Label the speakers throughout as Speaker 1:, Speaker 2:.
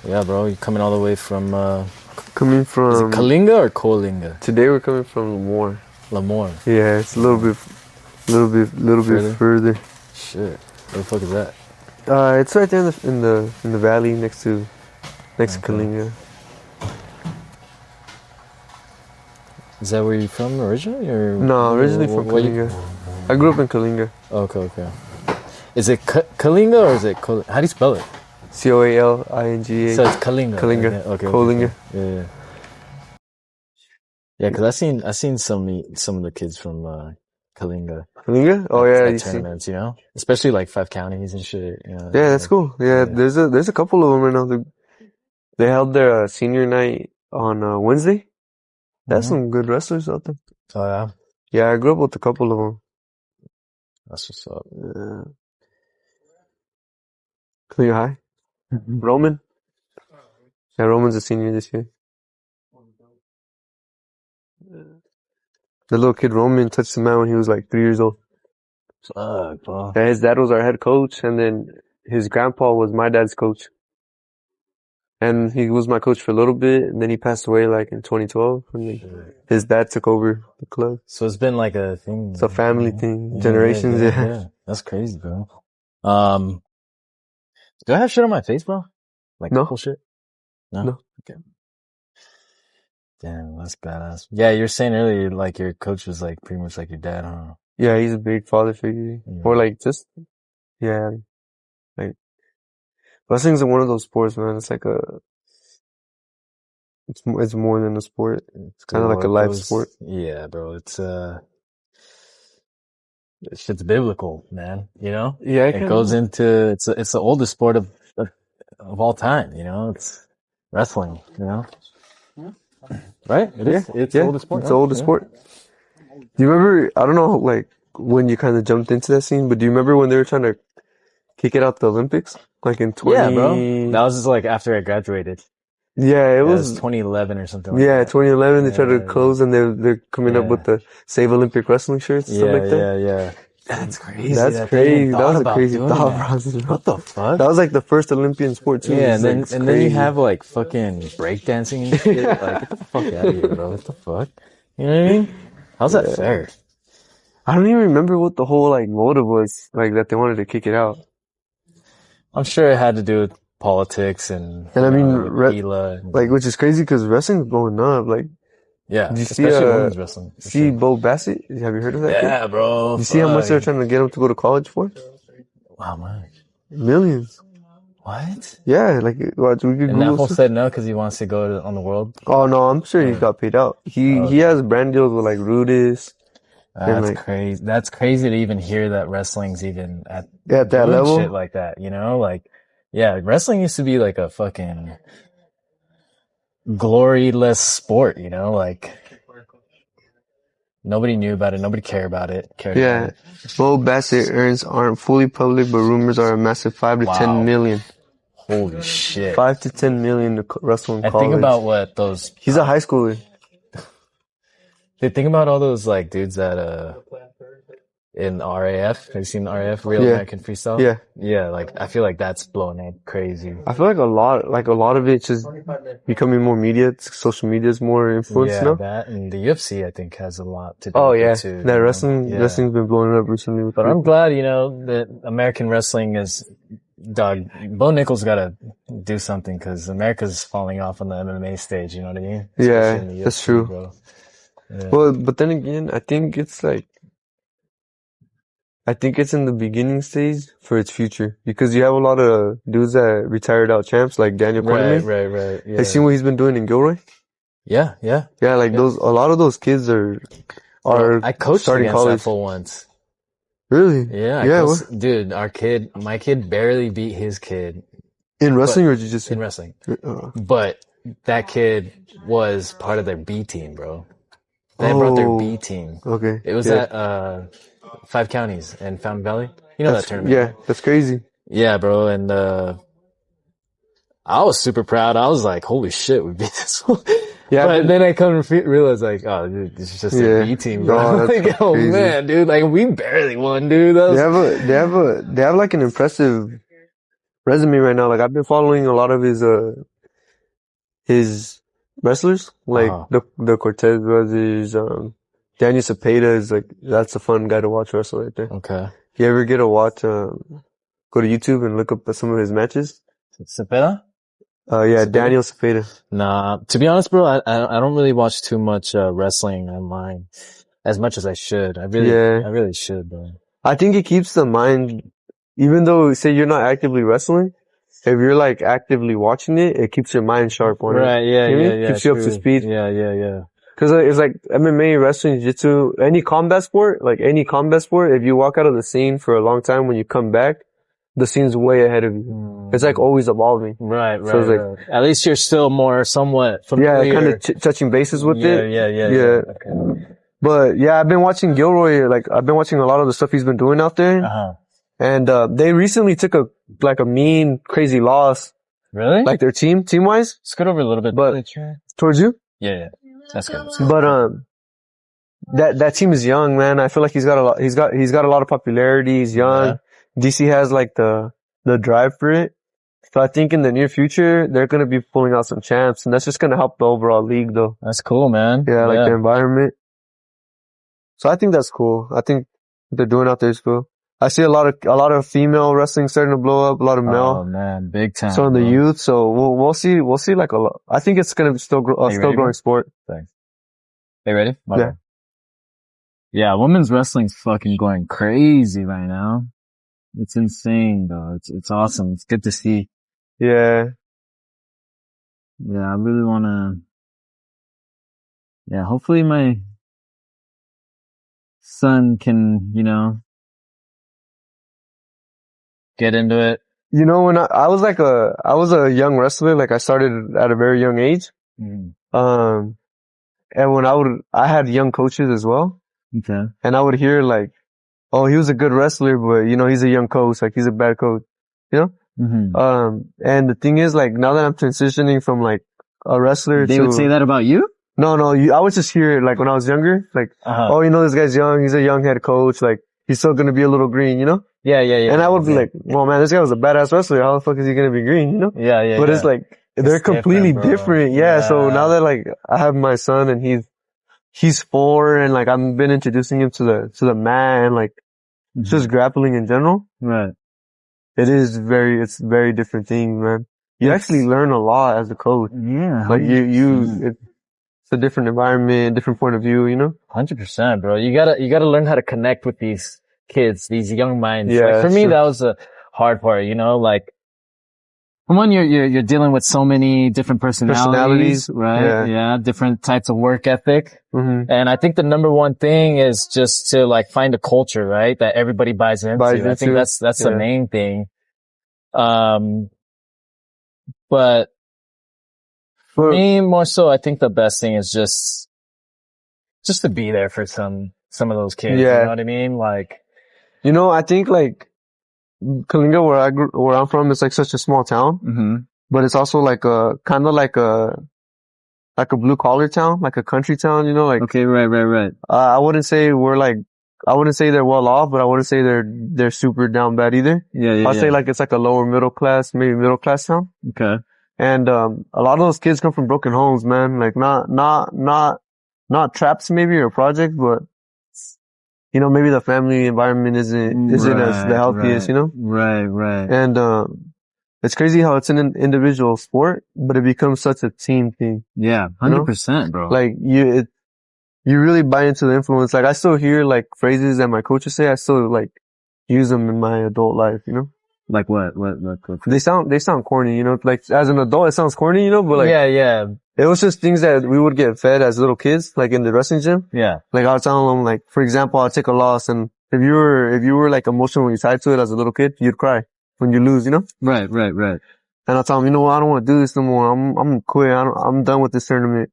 Speaker 1: Yeah, bro. You coming all the way from,
Speaker 2: Coming from...
Speaker 1: is it Kalinga or Kolinga?
Speaker 2: Today we're coming from Lemoore.
Speaker 1: Lemoore.
Speaker 2: Yeah, it's a little bit further.
Speaker 1: Shit. Where the fuck is that?
Speaker 2: It's right there in the valley next to Kalinga.
Speaker 1: Is that where you're from originally, or?
Speaker 2: No, originally from Kalinga. I grew up in Kalinga.
Speaker 1: Okay. Is it Kalinga or is it how do you spell it?
Speaker 2: Coalinga.
Speaker 1: So it's Kalinga.
Speaker 2: Kalinga.
Speaker 1: Okay.
Speaker 2: Kolinga.
Speaker 1: Yeah. Yeah, because I seen some of the kids from Kalinga.
Speaker 2: Kalinga? Oh yeah,
Speaker 1: at tournaments, you know, especially like 5 counties and shit. You know,
Speaker 2: yeah, that's cool. Yeah, there's a couple of them right now. They held their senior night on Wednesday. That's some good wrestlers out there.
Speaker 1: Oh yeah.
Speaker 2: Yeah, I grew up with a couple of them.
Speaker 1: That's what's up.
Speaker 2: Yeah. Kalinga High. Roman. Yeah, Roman's a senior this year. The little kid Roman touched the mat when he was like 3 years old.
Speaker 1: Fuck, bro.
Speaker 2: Yeah, his dad was our head coach, and then his grandpa was my dad's coach. And he was my coach for a little bit, and then he passed away like in 2012. And then his dad took over the club.
Speaker 1: So it's been like a thing.
Speaker 2: It's a family thing. Generations, yeah.
Speaker 1: That's crazy, bro. Do I have shit on my face, bro? Like
Speaker 2: no.
Speaker 1: Bullshit?
Speaker 2: No.
Speaker 1: Okay. Damn, that's badass. Yeah, you were saying earlier, like your coach was like pretty much like your dad, huh?
Speaker 2: Yeah, he's a big father figure. Yeah. Or like just, yeah. Like, wrestling's one of those sports, man. It's like it's more than a sport. It's kind of like a life sport.
Speaker 1: Yeah, bro. It's shit's biblical, man. You know?
Speaker 2: Yeah,
Speaker 1: it goes into, it's the oldest sport of all time, you know? It's wrestling, you know? Right? It is. It's the oldest sport.
Speaker 2: It's the oldest sport. Do you remember, I don't know, like, when you kind of jumped into that scene, but do you remember when they were trying to kick it out the Olympics? Like in 20...
Speaker 1: Yeah, bro. That was just like after I graduated.
Speaker 2: Yeah, it was
Speaker 1: 2011 or something like
Speaker 2: that. 2011, they tried to close and they're coming up with the Save Olympic Wrestling shirts and stuff like that.
Speaker 1: Yeah. That's crazy.
Speaker 2: That's crazy. That was a crazy thought process.
Speaker 1: What the fuck?
Speaker 2: That was like the first Olympian sport too.
Speaker 1: Yeah, and then you have like fucking breakdancing and shit. Like, get the fuck out of here, bro. What the fuck? You know what I mean? How's that fair?
Speaker 2: I don't even remember what the whole like motive was, like that they wanted to kick it out.
Speaker 1: I'm sure it had to do with politics and
Speaker 2: I mean,
Speaker 1: like,
Speaker 2: which is crazy because wrestling's blowing up. Like,
Speaker 1: yeah,
Speaker 2: did you
Speaker 1: especially women's wrestling.
Speaker 2: See Bo Bassett? Have you heard of that?
Speaker 1: Yeah, bro.
Speaker 2: You see how much they're trying to get him to go to college for?
Speaker 1: How much?
Speaker 2: Millions.
Speaker 1: What?
Speaker 2: Yeah, like what? We could
Speaker 1: and that fool said no because he wants to go on the world.
Speaker 2: Oh no, I'm sure he got paid out. He has brand deals with like Rudis.
Speaker 1: That's crazy. That's crazy to even hear that wrestling's even at
Speaker 2: that level.
Speaker 1: Shit like that, you know? Like, yeah, wrestling used to be like a fucking gloryless sport, you know? Like, nobody knew about it. Nobody cared about it.
Speaker 2: About it. Bo Bassett earns aren't fully public, but rumors are a massive 5 to 10 million.
Speaker 1: Holy shit.
Speaker 2: 5 to 10 million to wrestle in college.
Speaker 1: I think about what those...
Speaker 2: He's a high schooler.
Speaker 1: Dude, think about all those like dudes that in RAF. Have you seen the RAF, Real American Freestyle?
Speaker 2: Yeah.
Speaker 1: Yeah, like I feel like that's blowing up crazy.
Speaker 2: I feel like a lot of it's just becoming more media. Social media is more influenced now.
Speaker 1: That and the UFC I think has a lot to do
Speaker 2: with
Speaker 1: it too.
Speaker 2: That wrestling's been blowing up recently.
Speaker 1: But I'm glad, you know, that American wrestling is Bo Nickel's gotta do something because America's falling off on the MMA stage, you know what I mean?
Speaker 2: Yeah, that's true.
Speaker 1: Bro. Yeah.
Speaker 2: Well, but then again, I think it's in the beginning stage for its future because you have a lot of dudes that retired out champs like Daniel Cormier.
Speaker 1: Right. Yeah.
Speaker 2: Have you seen what he's been doing in Gilroy?
Speaker 1: Yeah.
Speaker 2: Like a lot of those kids are
Speaker 1: I coached
Speaker 2: starting
Speaker 1: against
Speaker 2: college.
Speaker 1: That fool once.
Speaker 2: Really?
Speaker 1: Yeah. Dude, my kid barely beat his kid.
Speaker 2: In wrestling or just
Speaker 1: in wrestling? But that kid was part of their B team, bro. They brought their B team.
Speaker 2: Okay.
Speaker 1: It was at 5 counties in Fountain Valley. You know that tournament?
Speaker 2: Yeah, that's crazy.
Speaker 1: Yeah, bro. And I was super proud. I was like, holy shit, we beat this one. Yeah, but then I come to realize like, oh, dude, this is just a B team, bro. Like, oh man, dude, like we barely won, dude. That
Speaker 2: they have like an impressive resume right now. Like I've been following a lot of his his wrestlers, like the Cortez brothers, Daniel Cepeda is like, that's a fun guy to watch wrestle right there.
Speaker 1: Okay.
Speaker 2: If you ever get to watch, go to YouTube and look up some of his matches.
Speaker 1: Cepeda?
Speaker 2: Yeah, Cepeda? Daniel Cepeda.
Speaker 1: Nah, to be honest, bro, I don't really watch too much, wrestling online as much as I should. I really should, bro.
Speaker 2: I think it keeps the mind, even though say you're not actively wrestling, if you're like actively watching it, it keeps your mind sharp on it.
Speaker 1: Right, yeah.
Speaker 2: Keeps you up to speed.
Speaker 1: Yeah.
Speaker 2: Cause it's like MMA, wrestling, jiu-jitsu, any combat sport, if you walk out of the scene for a long time, when you come back, the scene's way ahead of you. It's like always evolving.
Speaker 1: Right. So it's like, at least you're still more somewhat familiar.
Speaker 2: Yeah, kind of touching bases with it.
Speaker 1: Yeah. Okay.
Speaker 2: But yeah, I've been watching Gilroy, I've been watching a lot of the stuff he's been doing out there. And, they recently took a mean, crazy loss.
Speaker 1: Really?
Speaker 2: Like their team-wise.
Speaker 1: Scoot over a little bit.
Speaker 2: But, towards you?
Speaker 1: Yeah. That's good.
Speaker 2: But, that team is young, man. I feel like he's got a lot of popularity. He's young. Yeah. DC has like the drive for it. So I think in the near future, they're going to be pulling out some champs, and that's just going to help the overall league though.
Speaker 1: That's cool, man.
Speaker 2: Yeah, like the environment. So I think that's cool. I think what they're doing out there is cool. I see a lot of female wrestling starting to blow up, a lot of male.
Speaker 1: Oh man, big time.
Speaker 2: So in the youth, so we'll see like a lot. I think it's going to be still growing sport.
Speaker 1: Thanks. Are you ready?
Speaker 2: Yeah.
Speaker 1: Yeah, women's wrestling's fucking going crazy right now. It's insane though. It's awesome. It's good to see.
Speaker 2: Yeah.
Speaker 1: Yeah, I really hopefully my son can, get into it.
Speaker 2: When I was a young wrestler, like I started at a very young age. And when I had young coaches as well.
Speaker 1: Okay.
Speaker 2: And I would hear like, oh, he was a good wrestler, but he's a young coach, like he's a bad coach, And the thing is, like, now that I'm transitioning from like a wrestler
Speaker 1: They would say that about you?
Speaker 2: No, I would just hear it like when I was younger, like, oh, this guy's young, he's a young head coach, like, he's still gonna be a little green,
Speaker 1: Yeah.
Speaker 2: And I would be like, well, man, this guy was a badass wrestler. How the fuck is he going to be green,
Speaker 1: Yeah.
Speaker 2: But it's like, they're completely different. Yeah. So now that like, I have my son and he's 4 and like, I've been introducing him to the mat and like, just grappling in general.
Speaker 1: Right.
Speaker 2: It's very different thing, man. You actually learn a lot as a coach.
Speaker 1: Yeah.
Speaker 2: Like it's a different environment, different point of view,
Speaker 1: 100%, bro. You gotta learn how to connect with these kids, these young minds.
Speaker 2: Yeah,
Speaker 1: like for me, that was a hard part, like, one, you're dealing with so many different personalities, right? Yeah. Different types of work ethic. And I think the number one thing is just to like find a culture, right? That everybody buys into. I think that's the main thing. But for me, more so, I think the best thing is just to be there for some of those kids.
Speaker 2: Yeah.
Speaker 1: You know what I mean? Like,
Speaker 2: I think like Kalinga, where I'm from, is like such a small town, but it's also like kind of like a blue collar town, like a country town, like.
Speaker 1: Okay, right.
Speaker 2: I wouldn't say they're well off, but I wouldn't say they're super down bad either.
Speaker 1: Yeah.
Speaker 2: I'd say like it's like a lower middle class, maybe middle class town.
Speaker 1: Okay.
Speaker 2: And a lot of those kids come from broken homes, man. Like not traps maybe or project, but maybe the family environment isn't as the healthiest,
Speaker 1: Right.
Speaker 2: And it's crazy how it's an individual sport, but it becomes such a team thing.
Speaker 1: Yeah, 100%, bro.
Speaker 2: Like you really buy into the influence. Like I still hear like phrases that my coaches say. I still like use them in my adult life,
Speaker 1: Like what?
Speaker 2: They sound corny, like as an adult it sounds corny, but like.
Speaker 1: Yeah.
Speaker 2: It was just things that we would get fed as little kids, like in the wrestling gym.
Speaker 1: Yeah.
Speaker 2: Like I was telling them, like, for example, I'll take a loss, and if you were like emotionally tied to it as a little kid, you'd cry when you lose,
Speaker 1: Right.
Speaker 2: And I'll tell him, what, I don't want to do this no more. I'm quit. I'm done with this tournament.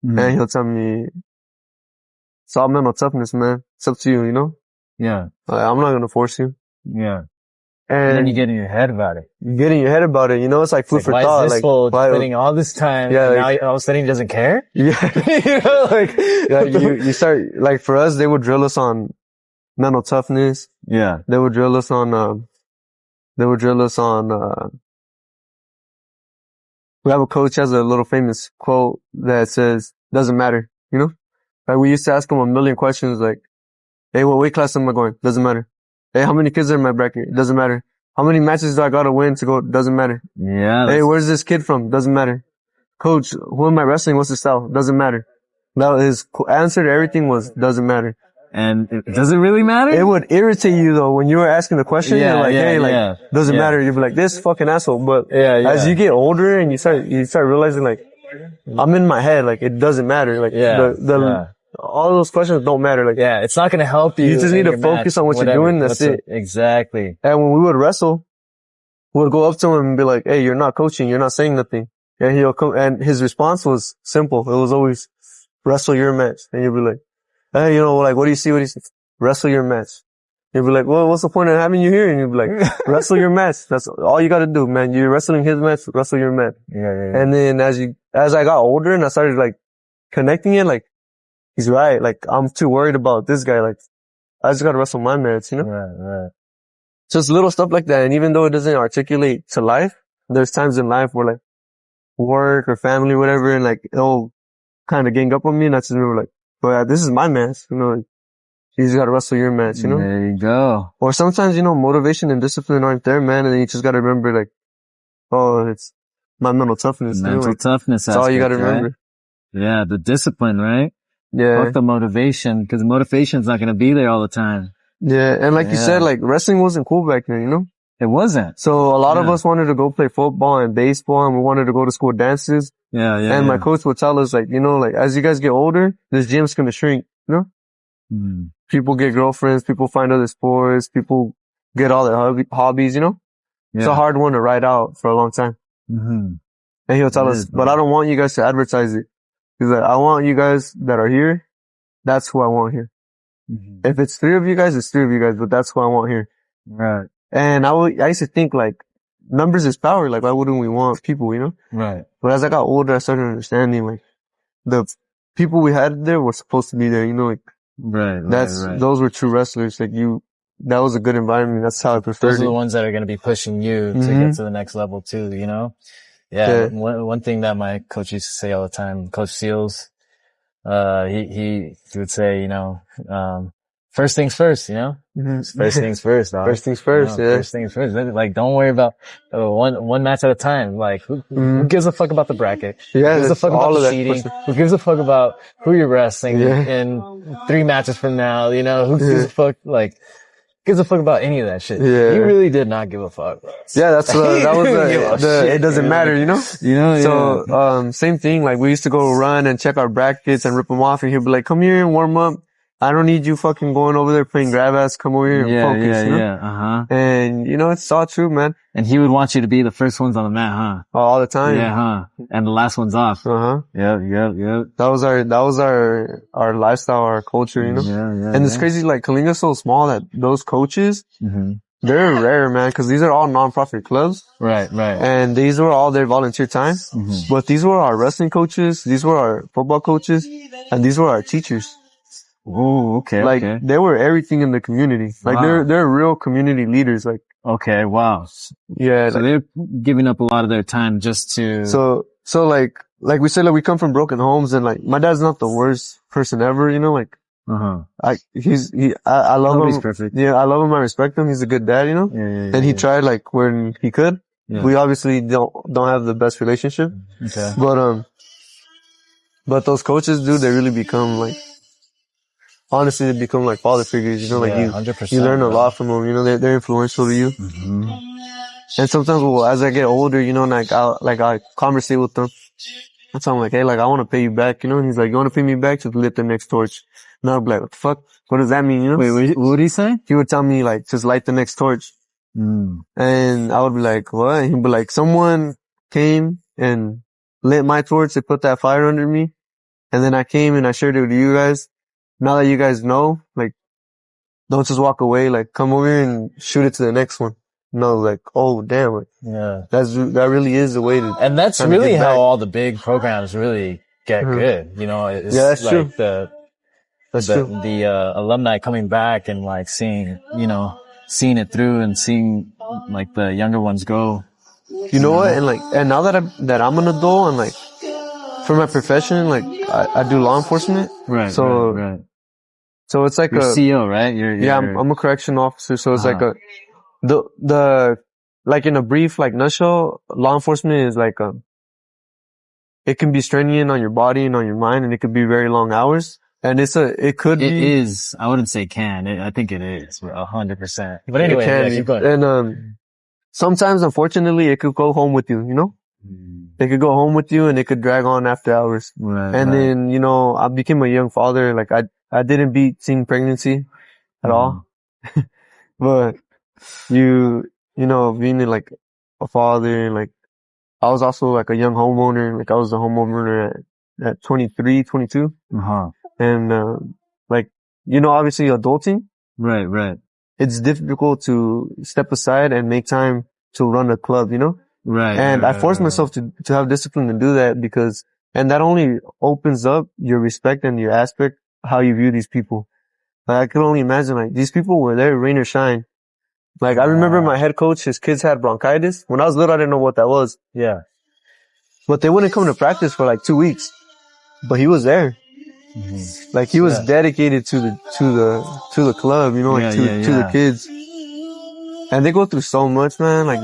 Speaker 2: And he'll tell me, it's all mental toughness, man. It's up to you,
Speaker 1: Yeah.
Speaker 2: Like, I'm not going to force you.
Speaker 1: Yeah.
Speaker 2: And
Speaker 1: then you get in your head about it.
Speaker 2: It's like food for
Speaker 1: why
Speaker 2: thought.
Speaker 1: Is this fool spending all this time?
Speaker 2: Yeah.
Speaker 1: Now all of a sudden he doesn't care?
Speaker 2: Yeah. You start, like for us, they would drill us on mental toughness.
Speaker 1: Yeah.
Speaker 2: They would drill us on, we have a coach has a little famous quote that says, doesn't matter, you know? Like we used to ask him a million questions like, hey, what weight class am I going? Doesn't matter. Hey, how many kids are in my bracket? Doesn't matter. How many matches do I gotta win to go? Doesn't matter.
Speaker 1: Yeah.
Speaker 2: Hey, where's this kid from? Doesn't matter. Coach, who am I wrestling? What's the style? Doesn't matter. Now his answer to everything was, doesn't matter.
Speaker 1: And does it really matter?
Speaker 2: It would irritate you though when you were asking the question.
Speaker 1: Yeah,
Speaker 2: you're like,
Speaker 1: yeah,
Speaker 2: hey, like,
Speaker 1: yeah,
Speaker 2: doesn't
Speaker 1: yeah.
Speaker 2: matter. You'd be like, this fucking asshole. But as
Speaker 1: yeah.
Speaker 2: you get older and you start realizing like, I'm in my head, like, it doesn't matter. Like, all those questions don't matter. Like,
Speaker 1: yeah, it's not going to help you.
Speaker 2: You just need to focus on what you're doing. That's it.
Speaker 1: Exactly.
Speaker 2: And when we would wrestle, we would go up to him and be like, hey, you're not coaching. You're not saying nothing. And he'll come, and his response was simple. It was always, wrestle your match. And you'll be like, hey, you know, like, what do you see? What do you see? Wrestle your match. You'll be like, well, what's the point of having you here? And you'll be like, wrestle your match. That's all you gotta do, man. You're wrestling his match, wrestle your match.
Speaker 1: Yeah.
Speaker 2: And then as I got older and I started like connecting it, like, he's right. Like, I'm too worried about this guy. Like, I just gotta wrestle my match, you know?
Speaker 1: Right.
Speaker 2: Just little stuff like that. And even though it doesn't articulate to life, there's times in life where like work or family, whatever, and like it'll kind of gang up on me. And I just remember like, but this is my match, you know, like, you just gotta wrestle your match, you know?
Speaker 1: There you go.
Speaker 2: Or sometimes, you know, motivation and discipline aren't there, man. And then you just gotta remember like, oh, it's my mental toughness.
Speaker 1: Mental toughness.
Speaker 2: That's all you gotta remember.
Speaker 1: Right? Yeah. The discipline, right?
Speaker 2: Yeah.
Speaker 1: Fuck the motivation, because motivation's not going to be there all the time.
Speaker 2: Yeah. And like you said, like wrestling wasn't cool back then, you know?
Speaker 1: It wasn't.
Speaker 2: So a lot of us wanted to go play football and baseball, and we wanted to go to school dances.
Speaker 1: Yeah.
Speaker 2: And my coach would tell us like, you know, like as you guys get older, this gym's going to shrink, you know?
Speaker 1: Mm.
Speaker 2: People get girlfriends, people find other sports, people get all their hobbies, you know? Yeah. It's a hard one to ride out for a long time.
Speaker 1: Mm-hmm.
Speaker 2: And he'll tell us, but I don't want you guys to advertise it. He's like, I want you guys that are here. That's who I want here. Mm-hmm. If it's 3 of you guys, it's 3 of you guys, but that's who I want here.
Speaker 1: Right.
Speaker 2: And I used to think like numbers is power. Like, why wouldn't we want people, you know?
Speaker 1: Right.
Speaker 2: But as I got older, I started understanding like the people we had there were supposed to be there, you know, like those were true wrestlers. Like that was a good environment. That's how I preferred it.
Speaker 1: Those are the ones that are going to be pushing you to get to the next level too, you know? Yeah. One thing that my coach used to say all the time, Coach Seals, he would say, you know, first things first, you know? First things first, dog.
Speaker 2: First things first,
Speaker 1: you know, First things first. Like, don't worry about one match at a time. Like, who gives a fuck about the bracket?
Speaker 2: Yeah,
Speaker 1: who gives a fuck about the cheating? Who gives a fuck about who you're wrestling in 3 matches from now? You know, who gives a fuck? Like, gives a fuck about any of that shit.
Speaker 2: Yeah.
Speaker 1: He really did not give a fuck.
Speaker 2: Yeah, that was it doesn't matter, you know? So, same thing, like we used to go run and check our brackets and rip them off, and he'd be like, come here and warm up. I don't need you fucking going over there playing grab ass. Come over here and focus, you know? And, you know, it's all true, man.
Speaker 1: And he would want you to be the first ones on the mat, huh?
Speaker 2: All the time.
Speaker 1: Yeah, huh? And the last one's off.
Speaker 2: Yep.
Speaker 1: That
Speaker 2: was our lifestyle, our culture, you know?
Speaker 1: Yeah.
Speaker 2: And it's crazy, like, Kalinga's so small that those coaches, they're rare, man, cause these are all non-profit clubs.
Speaker 1: Right.
Speaker 2: And these were all their volunteer time. But these were our wrestling coaches, these were our football coaches, and these were our teachers.
Speaker 1: Oh, okay.
Speaker 2: Like, they were everything in the community. Like, they're real community leaders. Like,
Speaker 1: okay, wow.
Speaker 2: Yeah.
Speaker 1: So they're giving up a lot of their time just to.
Speaker 2: So like we said, like, we come from broken homes, and like, my dad's not the worst person ever, you know, like, I love him.
Speaker 1: He's perfect.
Speaker 2: Yeah, I love him. I respect him. He's a good dad, you know? And he tried, like, when he could. Yeah. We obviously don't have the best relationship.
Speaker 1: Okay.
Speaker 2: But those coaches, dude, they really become like, honestly, they become like father figures, you know, like
Speaker 1: 100%,
Speaker 2: you learn a lot from them, you know, they're influential to you. And sometimes, as I get older, you know, like I conversate with them. And so I'm like, hey, like, I want to pay you back, you know? And he's like, you want to pay me back? Just lit the next torch. And I'd be like, what the fuck? What does that mean, you know?
Speaker 1: Wait, what did he say?
Speaker 2: He would tell me, like, just light the next torch. And I would be like, what? And he'd be like, someone came and lit my torch. They put that fire under me. And then I came and I shared it with you guys. Now that you guys know, like, don't just walk away. Like, come over here and shoot it to the next one. No, like, oh, damn. Like, that really is the way to.
Speaker 1: And that's really how all the big programs really get good. You know, it's
Speaker 2: that's
Speaker 1: like
Speaker 2: true.
Speaker 1: the alumni coming back and like seeing it through and seeing like the younger ones go
Speaker 2: you know what? And now that I'm an adult and like, for my profession, like, I do law enforcement.
Speaker 1: Right.
Speaker 2: So,
Speaker 1: right.
Speaker 2: So it's like
Speaker 1: you're CO, right?
Speaker 2: Yeah, I'm a correction officer. So it's like like in a brief, like nutshell, law enforcement is like, it can be straining on your body and on your mind, and it could be very long hours. And it
Speaker 1: is, I wouldn't say can. I think it is 100%. But anyway, yeah, keep going.
Speaker 2: And, sometimes, unfortunately, it could go home with you, you know? They could go home with you and it could drag on after hours.
Speaker 1: Right.
Speaker 2: And then, you know, I became a young father. Like I didn't beat teen pregnancy at all. But you know, being like a father, like I was also like a young homeowner. Like I was a homeowner at 23, 22. And, like, you know, obviously adulting.
Speaker 1: Right.
Speaker 2: It's difficult to step aside and make time to run a club, you know?
Speaker 1: Right.
Speaker 2: And I forced myself to have discipline to do that and that only opens up your respect and your aspect, how you view these people. Like I could only imagine, like, these people were there, rain or shine. Like I remember my head coach, his kids had bronchitis. When I was little, I didn't know what that was.
Speaker 1: Yeah.
Speaker 2: But they wouldn't come to practice for like 2 weeks. But he was there. Like he was dedicated to the club, you know, like to the kids. And they go through so much, man. Like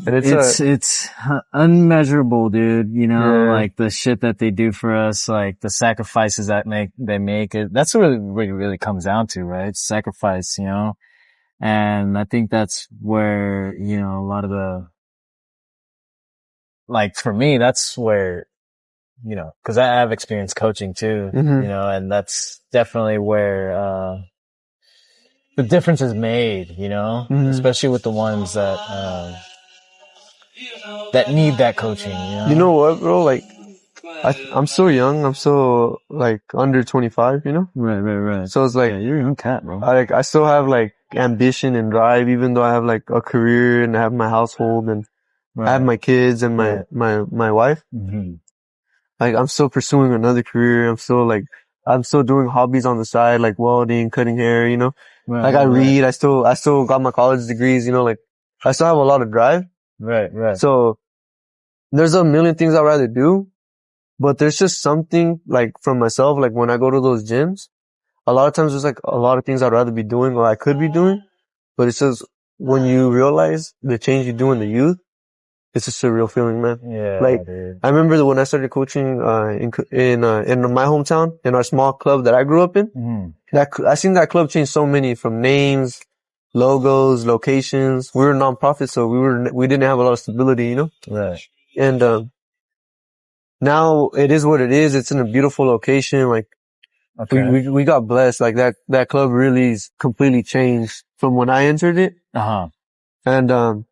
Speaker 1: it's unmeasurable, dude. You know, like the shit that they do for us, like the sacrifices that they make. That's what it really comes down to, right? Sacrifice, you know? And I think that's where, you know, a lot of like for me, that's where, you know, cause I have experience coaching too, you know, and that's definitely where, the difference is made, you know, especially with the ones that need that coaching, you know?
Speaker 2: You know what, bro? Like, I'm so young. I'm so, like, under 25, you know?
Speaker 1: Right.
Speaker 2: So it's like,
Speaker 1: yeah, you're a young cat, bro.
Speaker 2: I still have, like, ambition and drive, even though I have, like, a career and I have my household and I have my kids and my wife. Like, I'm still pursuing another career. I'm still doing hobbies on the side, like welding, cutting hair, you know? Like, I read. I still got my college degrees, you know? Like, I still have a lot of drive.
Speaker 1: Right.
Speaker 2: So, there's a million things I'd rather do, but there's just something, like, from myself, like, when I go to those gyms, a lot of times there's, like, a lot of things I'd rather be doing or I could be doing, but it's just, when you realize the change you do in the youth, it's just a real feeling, man.
Speaker 1: Yeah.
Speaker 2: Like,
Speaker 1: dude.
Speaker 2: I remember that when I started coaching, in my hometown, in our small club that I grew up in, I seen that club change so many, from names, logos, locations. We were a non-profit, so we didn't have a lot of stability, you know?
Speaker 1: Right.
Speaker 2: And, now it is what it is. It's in a beautiful location. Like, we got blessed. Like that club really is completely changed from when I entered it. And,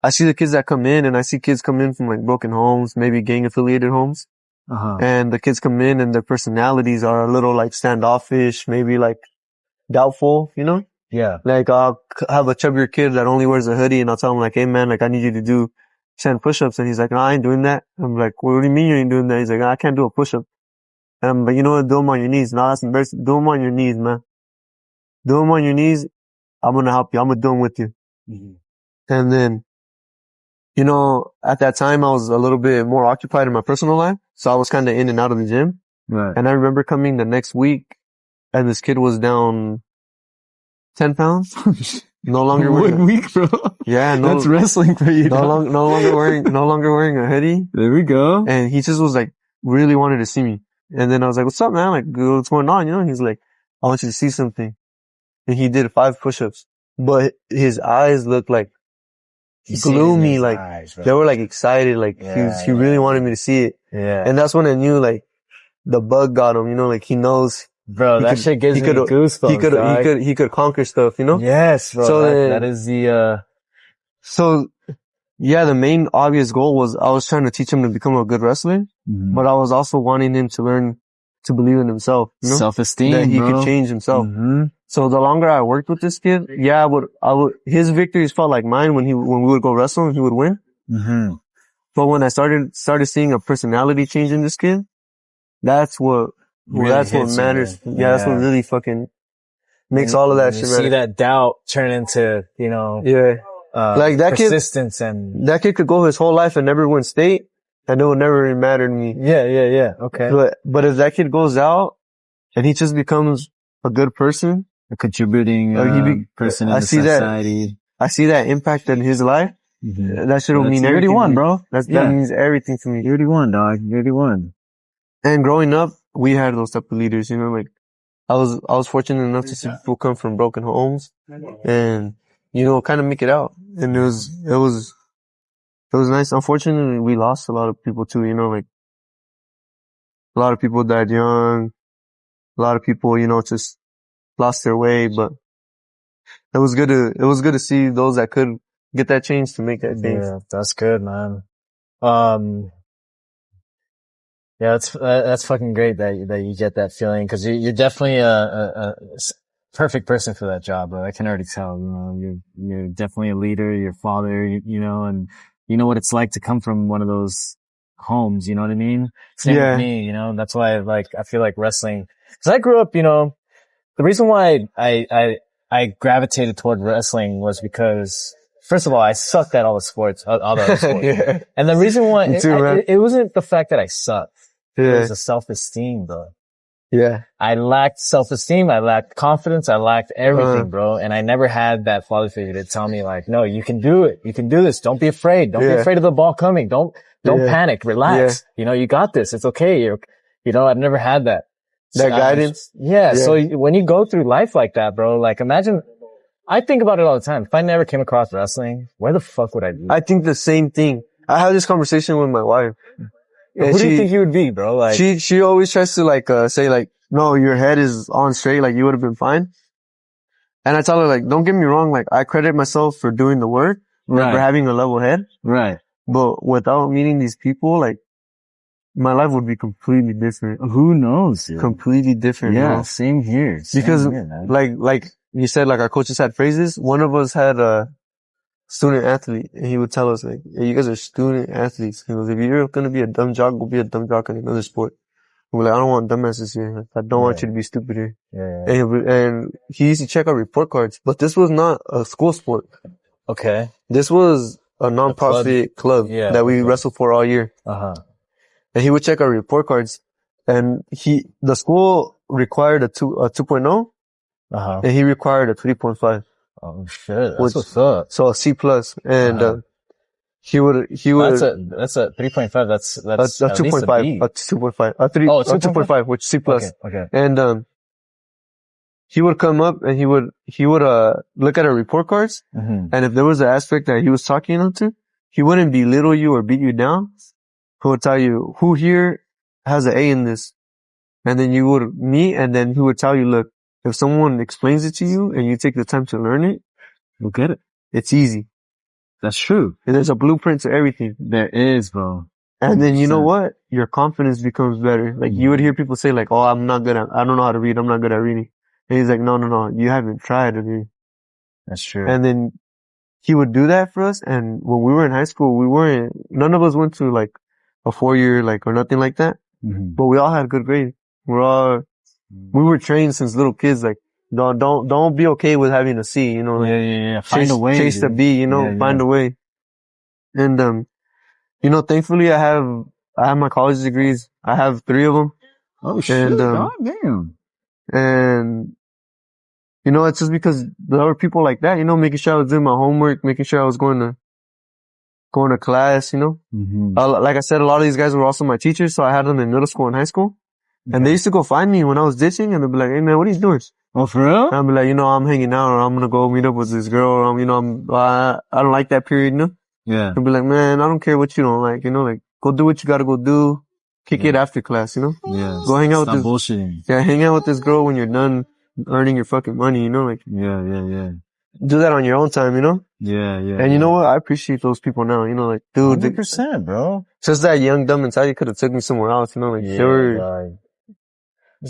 Speaker 2: I see the kids that come in, and I see kids come in from like broken homes, maybe gang affiliated homes. And the kids come in and their personalities are a little like standoffish, maybe like doubtful, you know?
Speaker 1: Yeah.
Speaker 2: Like I'll have a chubbier kid that only wears a hoodie, and I'll tell him like, hey man, like I need you to do 10 push-ups. And he's like, no, I ain't doing that. I'm like, what do you mean you ain't doing that? He's like, I can't do a push-up. And I'm like, you know what? Do them on your knees. No, that's embarrassing. Do them on your knees, man. Do them on your knees. I'm going to help you. I'm going to do them with you. And then, you know, at that time I was a little bit more occupied in my personal life. So I was kind of in and out of the gym.
Speaker 1: Right.
Speaker 2: And I remember coming the next week, and this kid was down 10 pounds. No longer wearing
Speaker 1: 1 week, bro.
Speaker 2: Yeah,
Speaker 1: that's wrestling for you.
Speaker 2: No longer wearing a hoodie.
Speaker 1: There we go.
Speaker 2: And he just was like, really wanted to see me. And then I was like, what's up, man? Like, what's going on? You know? And he's like, I want you to see something. And he did 5 push-ups, but his eyes looked like gloomy, like they were like excited, like he really wanted me to see it.
Speaker 1: Yeah.
Speaker 2: And that's when I knew like the bug got him, you know, like he knows.
Speaker 1: Bro, that shit gives me goosebumps.
Speaker 2: He could conquer stuff, you know?
Speaker 1: Yes, bro. So that is the,
Speaker 2: So, yeah, the main obvious goal was I was trying to teach him to become a good wrestler, but I was also wanting him to learn to believe in himself, you know?
Speaker 1: Self-esteem,
Speaker 2: that he could change himself. So the longer I worked with this kid, I would, his victories felt like mine when we would go wrestle and he would win. But when I started seeing a personality change in this kid, that's what matters. Yeah, that's what really fucking makes all of that shit matter.
Speaker 1: See that doubt turn into, you know.
Speaker 2: Yeah. like that
Speaker 1: persistence
Speaker 2: kid, that kid could go his whole life and never win state, and it would never really matter to me.
Speaker 1: Yeah. Okay.
Speaker 2: But if that kid goes out and he just becomes a good person,
Speaker 1: a contributing person in the society,
Speaker 2: I see that impact in his life. Mm-hmm. That should mean everything. You
Speaker 1: already won, bro.
Speaker 2: That means everything to me.
Speaker 1: You already won, dog. You already won.
Speaker 2: And growing up, we had those type of leaders, you know, like I was fortunate enough to see people come from broken homes and, you know, kind of make it out. And it was nice. Unfortunately, we lost a lot of people too, you know, like a lot of people died young. A lot of people, you know, just lost their way, but it was good to see those that could get that change to make that change.
Speaker 1: Yeah, that's good, man. Yeah, that's fucking great that you get that feeling, cause you're definitely a perfect person for that job, bro. I can already tell, you know, you're definitely a leader, you're a father, you know, and you know what it's like to come from one of those homes, you know what I mean? Same with me, you know, that's why I feel like wrestling, cause I grew up, you know, the reason why I gravitated toward wrestling was because, first of all, I sucked at all the other sports. Yeah. And the reason why, it wasn't the fact that I sucked. Yeah. It was the self-esteem, bro.
Speaker 2: Yeah.
Speaker 1: I lacked self-esteem. I lacked confidence. I lacked everything, bro. And I never had that father figure to tell me like, no, you can do it. You can do this. Don't be afraid. Don't be afraid of the ball coming. Don't panic. Relax. You know, you got this. It's okay. You know, I've never had that.
Speaker 2: That guidance.
Speaker 1: Yeah. So when you go through life like that, bro, like imagine, I think about it all the time. If I never came across wrestling, where the fuck would I be?
Speaker 2: I think the same thing. I had this conversation with my wife.
Speaker 1: Who do you think you would be, bro? Like,
Speaker 2: she always tries to like, say like, no, your head is on straight. Like you would have been fine. And I tell her like, don't get me wrong. Like I credit myself for doing the work, for having a level head.
Speaker 1: Right.
Speaker 2: But without meeting these people, like my life would be completely different.
Speaker 1: Who knows? Dude?
Speaker 2: Completely different.
Speaker 1: Yeah.
Speaker 2: Bro.
Speaker 1: Same here.
Speaker 2: Because like you said, like our coaches had phrases. One of us had a student athlete, and he would tell us like, hey, you guys are student athletes. He goes, if you're going to be a dumb jock, go be a dumb jock in another sport. We're like, I don't want dumbasses here. I don't want you to be stupid here. Yeah. And he used to check our report cards, but this was not a school sport.
Speaker 1: Okay.
Speaker 2: This was a non-profit club that we wrestled for all year.
Speaker 1: Uh-huh.
Speaker 2: And he would check our report cards, and the school required a 2.0.
Speaker 1: Uh-huh.
Speaker 2: And he required a 3.5.
Speaker 1: Oh shit. That's what's up.
Speaker 2: So a C plus. And, he would,
Speaker 1: that's a 3.5. That's
Speaker 2: a 2.5, a 2.5, a 2.5, which C plus.
Speaker 1: Okay.
Speaker 2: And, he would come up and he would, look at our report cards. Mm-hmm. And if there was an aspect that he was talking to, he wouldn't belittle you or beat you down. He would tell you who here has an A in this. And then you would meet, and then he would tell you, look, if someone explains it to you and you take the time to learn it,
Speaker 1: you'll get it.
Speaker 2: It's easy.
Speaker 1: That's true.
Speaker 2: And there's a blueprint to everything.
Speaker 1: There is, bro. 100%.
Speaker 2: And then you know what? Your confidence becomes better. Like you would hear people say like, oh, I don't know how to read. I'm not good at reading. And he's like, no. You haven't tried to read.
Speaker 1: That's true.
Speaker 2: And then he would do that for us. And when we were in high school, none of us went to like a 4-year, like, or nothing like that. Mm-hmm. But we all had good grades. We were trained since little kids, like, don't be okay with having a C, you know, like,
Speaker 1: yeah. Find a way.
Speaker 2: Chase the B, you know, find a way. And, you know, thankfully I have my college degrees. I have 3 of them.
Speaker 1: Oh shit. God damn.
Speaker 2: And, you know, it's just because there were people like that, you know, making sure I was doing my homework, making sure I was going to class, you know. Mm-hmm. Like I said, a lot of these guys were also my teachers, so I had them in middle school and high school. Okay. And they used to go find me when I was ditching, and they'd be like, hey man, what are you doing?
Speaker 1: Oh, for real?
Speaker 2: And I'd be like, you know, I'm hanging out, or I'm gonna go meet up with this girl, or you know, I don't like that period, you know?
Speaker 1: Yeah.
Speaker 2: They'd be like, man, I don't care what you don't like, you know, like, go do what you gotta go do. Kick it after class, you know?
Speaker 1: Yeah.
Speaker 2: Go hang out with this.
Speaker 1: Bullshitting.
Speaker 2: Yeah, hang out with this girl when you're done earning your fucking money, you know? Like.
Speaker 1: Yeah.
Speaker 2: Do that on your own time, you know?
Speaker 1: Yeah.
Speaker 2: And you know what? I appreciate those people now, you know, like, dude.
Speaker 1: 100%, bro.
Speaker 2: Just that young, dumb mentality could have took me somewhere else, you know, like, they were.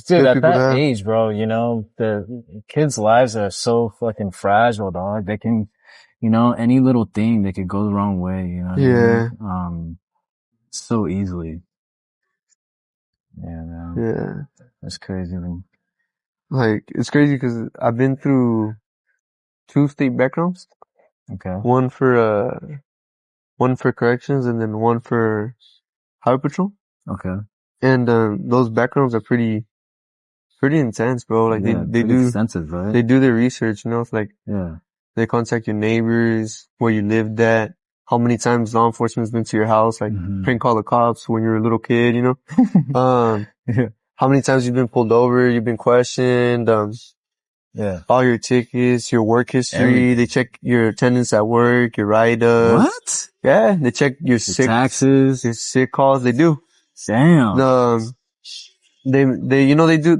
Speaker 1: Dude, at that age, bro, you know, the kids' lives are so fucking fragile, dog. They can, you know, any little thing, they could go the wrong way, you know?
Speaker 2: Yeah.
Speaker 1: I mean? So easily. Yeah, man.
Speaker 2: Yeah.
Speaker 1: That's crazy, man.
Speaker 2: Like, it's crazy because I've been through 2 state backgrounds.
Speaker 1: Okay.
Speaker 2: One for corrections, and then one for highway patrol.
Speaker 1: Okay.
Speaker 2: And those backgrounds are pretty intense, bro. Like they do
Speaker 1: extensive, right?
Speaker 2: They do their research, you know. It's like
Speaker 1: Yeah.
Speaker 2: they contact your neighbors, where you lived at, how many times law enforcement's been to your house, like prank call the cops when you were a little kid, you know.
Speaker 1: Yeah.
Speaker 2: How many times you've been pulled over, you've been questioned,
Speaker 1: Yeah.
Speaker 2: all your tickets, your work history. Everything. They check your attendance at work, your write-ups.
Speaker 1: What?
Speaker 2: Yeah, they check your
Speaker 1: taxes,
Speaker 2: your sick calls. They do.
Speaker 1: Damn.
Speaker 2: They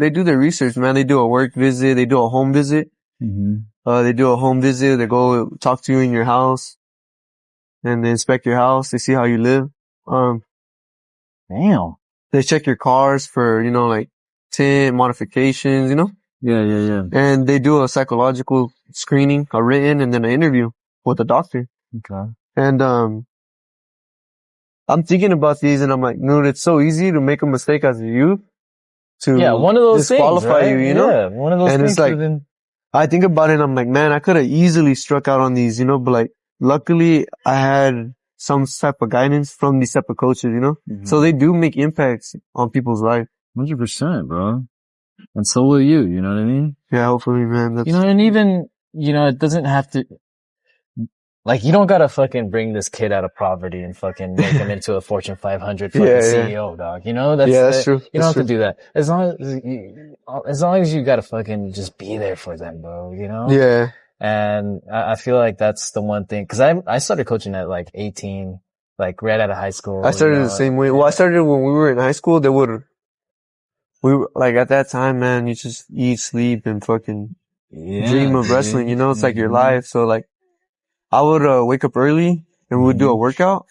Speaker 2: do their research, man. They do a work visit. They do a home visit. They do a home visit. They go talk to you in your house, and they inspect your house. They see how you live.
Speaker 1: Damn.
Speaker 2: They check your cars for, you know, like tint modifications, you know?
Speaker 1: Yeah.
Speaker 2: And they do a psychological screening, a written, and then an interview with a doctor.
Speaker 1: Okay.
Speaker 2: And, I'm thinking about these, and I'm like, dude, it's so easy to make a mistake as a youth to
Speaker 1: one of those
Speaker 2: disqualify
Speaker 1: things, right?
Speaker 2: you, you know?
Speaker 1: Yeah, one of those
Speaker 2: and
Speaker 1: things.
Speaker 2: It's like, I think about it and I'm like, man, I could have easily struck out on these, you know, but like, luckily I had some type of guidance from these type of coaches, you know? So they do make impacts on people's life.
Speaker 1: 100%, bro. And so will you know what I mean?
Speaker 2: Yeah, hopefully, man.
Speaker 1: You know, and even, you know, it doesn't have to, like, you don't gotta fucking bring this kid out of poverty and fucking make him into a Fortune 500 fucking CEO, dog. You know,
Speaker 2: that's true.
Speaker 1: You don't have to do that. As long as you gotta fucking just be there for them, bro, you know?
Speaker 2: Yeah.
Speaker 1: And I feel like that's the one thing, cause I started coaching at like 18, like right out of high school.
Speaker 2: I started the same way. Well, I started when we were in high school. We were like, at that time, man, you just eat, sleep, and fucking dream of wrestling, you know? It's like your life. So like, I would wake up early and we would do a workout.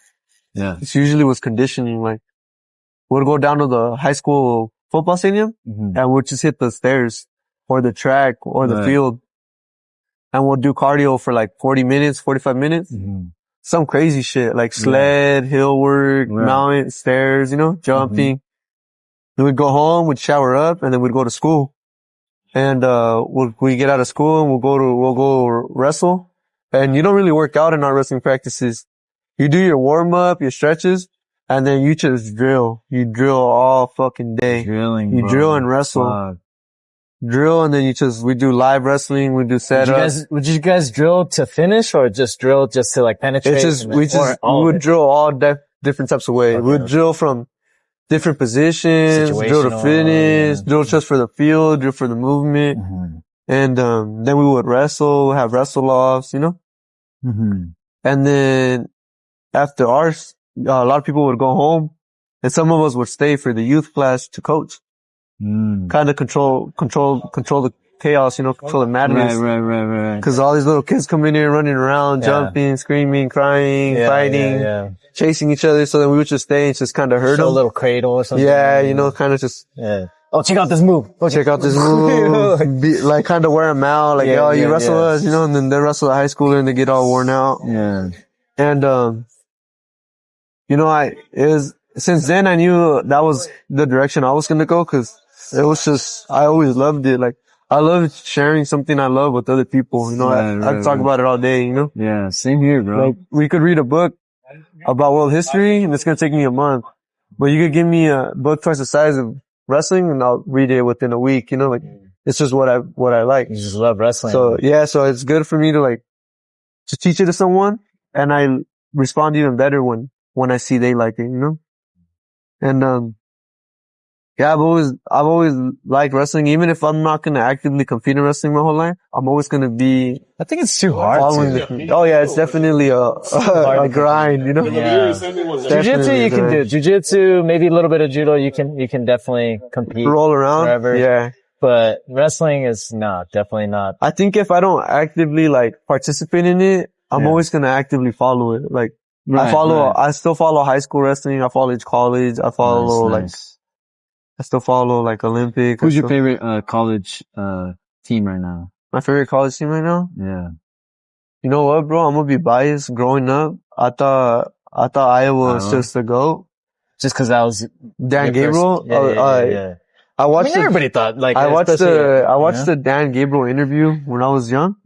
Speaker 1: Yeah.
Speaker 2: This usually was conditioning. Like, we'd go down to the high school football stadium and we'd just hit the stairs or the track or the field. And we'll do cardio for like 40 minutes, 45 minutes. Some crazy shit like sled, hill work, mountain, stairs, you know, jumping. Then we'd go home, we'd shower up, and then we'd go to school. And we get out of school and we'll go wrestle. And you don't really work out in our wrestling practices. You do your warm up, your stretches, and then you just drill. You drill all fucking day. You drill and wrestle. Drill, and then we do live wrestling, we do setups.
Speaker 1: Would you guys drill to finish or just drill just to like penetrate?
Speaker 2: We would drill all different types of ways. We would drill from different positions, drill to finish, drill just for the field, drill for the movement. And, then we would wrestle, have wrestle offs, you know? And then after ours, a lot of people would go home and some of us would stay for the youth class to coach. Kind of control the chaos, you know, control the madness.
Speaker 1: Right.
Speaker 2: Cause all these little kids come in here running around, jumping, screaming, crying, fighting, chasing each other. So then we would just stay and just kind of hurt them.
Speaker 1: A little cradle or something.
Speaker 2: Yeah, you know, kind of just.
Speaker 1: Yeah. Oh, check out this move.
Speaker 2: Like kind of wear them out. Like, you wrestle us, you know, and then they wrestle the high schooler and they get all worn out.
Speaker 1: Yeah.
Speaker 2: And, you know, since then I knew that was the direction I was going to go, cause it was just, I always loved it. Like, I love sharing something I love with other people. You know, I talk about it all day, you know?
Speaker 1: Yeah, same here, bro.
Speaker 2: Like, we could read a book about world history and it's going to take me a month, but you could give me a book twice the size of wrestling and I'll read it within a week, you know, like, it's just what I like.
Speaker 1: You just love wrestling.
Speaker 2: So, yeah, so it's good for me to like, to teach it to someone and I respond even better when I see they like it, you know? And, yeah, I've always liked wrestling. Even if I'm not going to actively compete in wrestling my whole life, I'm always going to be.
Speaker 1: I think it's too hard.
Speaker 2: Oh yeah, it's definitely a grind, you know?
Speaker 1: Yeah. Jiu-jitsu you can do. Jiu-jitsu, maybe a little bit of judo, you can definitely compete.
Speaker 2: Roll around.
Speaker 1: Forever.
Speaker 2: Yeah.
Speaker 1: But wrestling is definitely not.
Speaker 2: I think if I don't actively like participate in it, I'm always going to actively follow it. Like, I still follow high school wrestling. I follow college. I follow I still follow like Olympic.
Speaker 1: Who's your favorite college team right now?
Speaker 2: My favorite college team right now?
Speaker 1: Yeah.
Speaker 2: You know what, bro? I'm gonna be biased. Growing up, I thought Iowa was just the GOAT.
Speaker 1: Just cause that was
Speaker 2: Dan Gabriel?
Speaker 1: Yeah. Everybody thought like
Speaker 2: I watched the Dan Gabriel interview when I was young.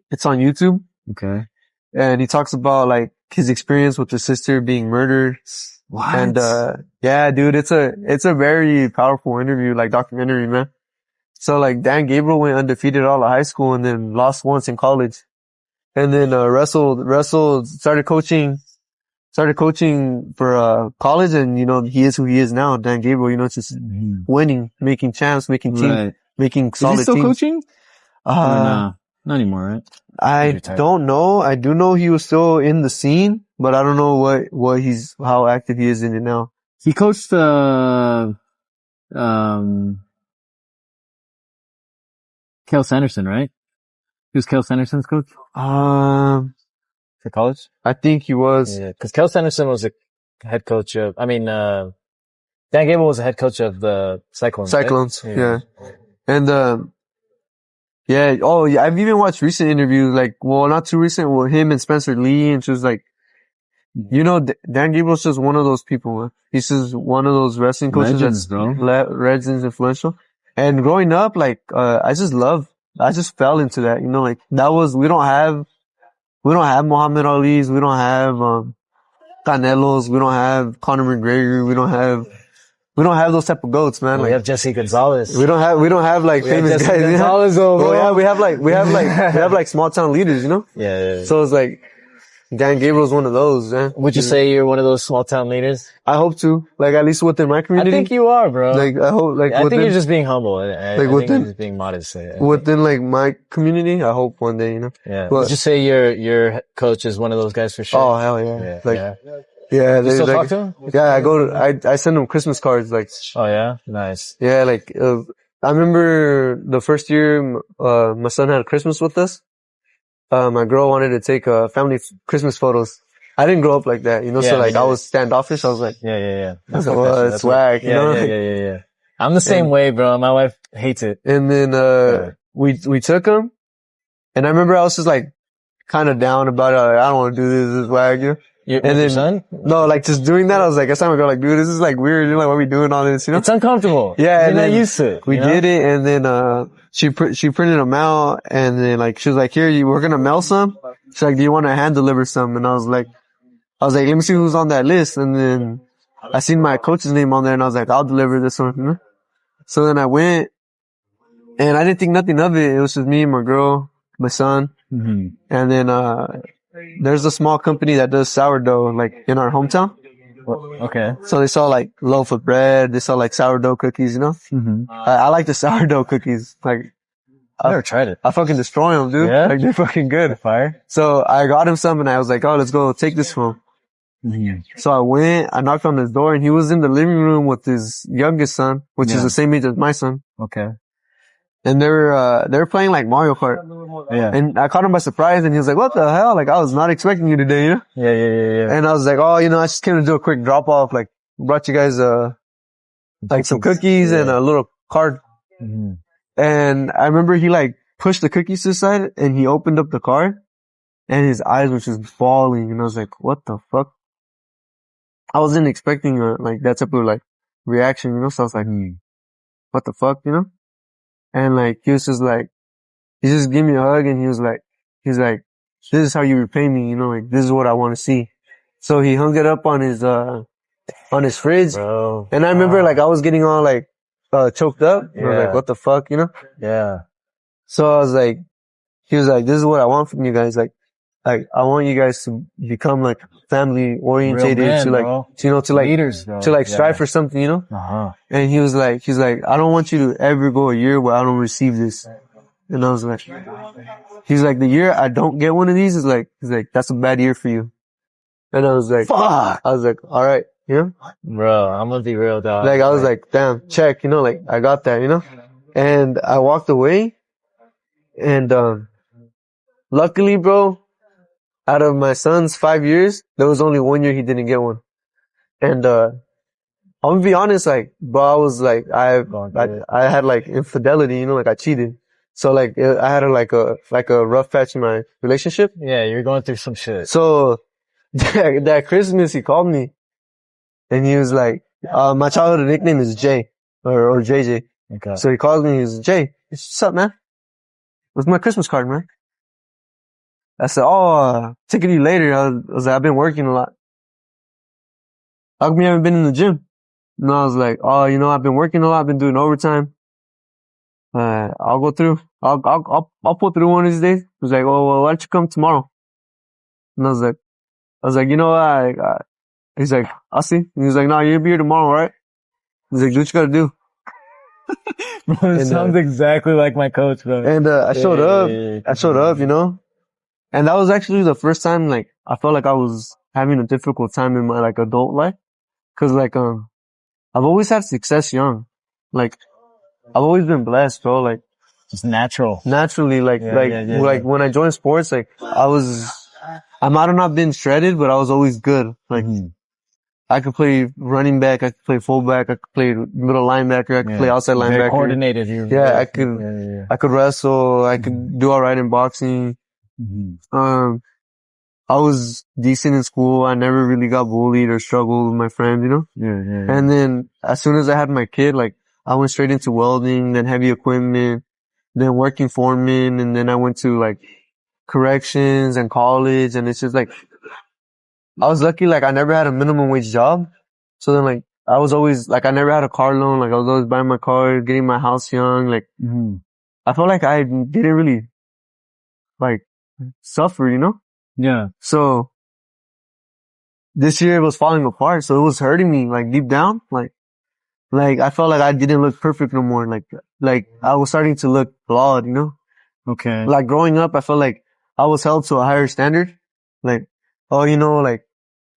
Speaker 2: It's on YouTube.
Speaker 1: Okay.
Speaker 2: And he talks about like his experience with his sister being murdered.
Speaker 1: What?
Speaker 2: And, yeah, dude, it's a very powerful interview, like documentary, man. So like Dan Gabriel went undefeated all of high school and then lost once in college. And then, Russell started coaching for, college, and, you know, he is who he is now. Dan Gabriel, you know, it's just winning, making champs, making teams, making solid teams.
Speaker 1: Is he still coaching?
Speaker 2: Nah,
Speaker 1: not anymore, right?
Speaker 2: I don't know. I do know he was still in the scene, but I don't know how active he is in it now.
Speaker 1: He coached, Kale Sanderson, right? He was Kale Sanderson's coach? For college?
Speaker 2: I think he was.
Speaker 1: Yeah, cause Kale Sanderson was a head coach of, Dan Gable was a head coach of the Cyclones.
Speaker 2: Right? Yeah. And, yeah. Oh, yeah. I've even watched recent interviews, like, well, not too recent, with him and Spencer Lee, and just like, you know, Dan Gable's just one of those people, man. He's just one of those wrestling coaches that's legends, influential. And growing up, like, I just fell into that, you know, like, we don't have Muhammad Ali's, we don't have, Canelos, we don't have Conor McGregor, we don't have those type of goats, man.
Speaker 1: We have Jessie Gonzalez.
Speaker 2: We don't have like famous guys.
Speaker 1: Gonzalez,
Speaker 2: bro. Yeah, we have like small town leaders, you know?
Speaker 1: Yeah.
Speaker 2: So it's like, Dan Gabriel's one of those, man.
Speaker 1: Would you say you're one of those small town leaders?
Speaker 2: I hope to. Like, at least within my community.
Speaker 1: I think you are, bro.
Speaker 2: Like, I hope, like,
Speaker 1: I think you're just being humble. I think you're just being modest.
Speaker 2: Within, like, my community, I hope one day, you know?
Speaker 1: Yeah. Would you say your coach is one of those guys for sure?
Speaker 2: Oh, hell yeah.
Speaker 1: Yeah. You still talk to him?
Speaker 2: Yeah, I send him Christmas cards, like.
Speaker 1: Oh, yeah? Nice.
Speaker 2: Yeah, like, I remember the first year, my son had Christmas with us. My girl wanted to take, family Christmas photos. I didn't grow up like that, you know, so like I was standoffish. I was like,
Speaker 1: yeah.
Speaker 2: That's it's whack, you know?
Speaker 1: Yeah. I'm the same way, bro. My wife hates it.
Speaker 2: And then, we took him, and I remember I was just like, kind of down about it. Like, I don't want to do this. This is whack, you know?
Speaker 1: And then, your son?
Speaker 2: No, like just doing that, I was like, I saw my girl like, dude, this is like weird. You know, like, why are we doing all this, you know?
Speaker 1: It's uncomfortable.
Speaker 2: Yeah.
Speaker 1: You're not used to it.
Speaker 2: We did it, and then, she printed them out, and then like, she was like, here, we're gonna mail some. She's like, do you want to hand deliver some? And I was like, let me see who's on that list. And then I seen my coach's name on there, and I was like, I'll deliver this one, you know? So then I went, and I didn't think nothing of it. It was just me, my girl, my son.
Speaker 1: Mm-hmm.
Speaker 2: And then, there's a small company that does sourdough, like, in our hometown.
Speaker 1: Okay.
Speaker 2: So they sell like loaf of bread, they sell like sourdough cookies, you know?
Speaker 1: Mm-hmm.
Speaker 2: I like the sourdough cookies. Like,
Speaker 1: I never tried it.
Speaker 2: I fucking destroy them, dude.
Speaker 1: Yeah?
Speaker 2: Like, they're fucking good.
Speaker 1: Fire.
Speaker 2: So I got him some, and I was like, oh, let's go take this from him.
Speaker 1: Mm-hmm.
Speaker 2: So I went, I knocked on his door, and he was in the living room with his youngest son, which is the same age as my son.
Speaker 1: Okay.
Speaker 2: And they were playing like Mario Kart.
Speaker 1: Yeah.
Speaker 2: And I caught him by surprise, and he was like, what the hell? Like, I was not expecting you today, you know?
Speaker 1: Yeah.
Speaker 2: And I was like, oh, you know, I just came to do a quick drop off, like, brought you guys, like some cookies and a little card.
Speaker 1: Mm-hmm.
Speaker 2: And I remember he like pushed the cookies to the side, and he opened up the card, and his eyes were just falling, and I was like, what the fuck? I wasn't expecting like that type of like reaction, you know? So I was like, what the fuck, you know? And like, he was just like, he just gave me a hug, and he's like, this is how you repay me, you know, like, this is what I want to see. So he hung it up on his fridge.
Speaker 1: Bro.
Speaker 2: And I remember like I was getting all like, choked up. Yeah. I was like, what the fuck, you know?
Speaker 1: Yeah.
Speaker 2: So I was like, he was like, this is what I want from you guys. Like, I want you guys to become like family orientated, to like, you know, to like,
Speaker 1: leaders, bro.
Speaker 2: To like strive for something, you know?
Speaker 1: Uh-huh.
Speaker 2: And he's like, I don't want you to ever go a year where I don't receive this. And I was like, he's like, the year I don't get one of these he's like, that's a bad year for you. And I was like,
Speaker 1: fuck.
Speaker 2: I was like, all right, you know?
Speaker 1: Bro, I'm gonna be real, dog.
Speaker 2: Like, I was like, damn, check, you know, like, I got that, you know? And I walked away, and, luckily, bro, out of my son's 5 years, there was only 1 year he didn't get one. And, I'm gonna be honest, like, bro, I was like, I had like infidelity, you know, like I cheated. So like, I had a rough patch in my relationship.
Speaker 1: Yeah, you're going through some shit.
Speaker 2: So that Christmas, he called me, and he was like, my childhood nickname is Jay, or JJ.
Speaker 1: Okay.
Speaker 2: So he calls me, he's Jay, what's up, man? Where's my Christmas card, man? I said, oh, take it later. I was like, I've been working a lot. How come you haven't been in the gym? No, I was like, oh, you know, I've been working a lot. I've been doing overtime. I'll go through. I'll pull through one of these days. He was like, oh, well, why don't you come tomorrow? And I was like, you know what? He's like, I'll see. And he was like, no, you'll be here tomorrow, right? He's like, do what you gotta do.
Speaker 1: Bro, it sounds exactly like my coach, bro.
Speaker 2: And, I showed up, you know? And that was actually the first time, like, I felt like I was having a difficult time in my, like, adult life. Cause, like, I've always had success young. Like, I've always been blessed, bro. Like,
Speaker 1: just naturally,
Speaker 2: like when I joined sports, like, I might have not been shredded, but I was always good. Like, I could play running back, I could play fullback, I could play middle linebacker, I could play outside linebacker.
Speaker 1: Very coordinated.
Speaker 2: I could wrestle, I could do alright in boxing. I was decent in school. I never really got bullied or struggled with my friends, you know? And then as soon as I had my kid, like, I went straight into welding, then heavy equipment, then working foreman, and then I went to like corrections and college, and it's just like, I was lucky, like, I never had a minimum wage job. So then, like, I was always, like, I never had a car loan. Like, I was always buying my car, getting my house young. Like, I felt like I didn't really, like, suffer, you know?
Speaker 1: Yeah.
Speaker 2: So, this year it was falling apart. So it was hurting me, like, deep down. Like, I felt like I didn't look perfect no more. Like, I was starting to look flawed, you know?
Speaker 1: Okay.
Speaker 2: Like, growing up, I felt like I was held to a higher standard. Like, oh, you know, like,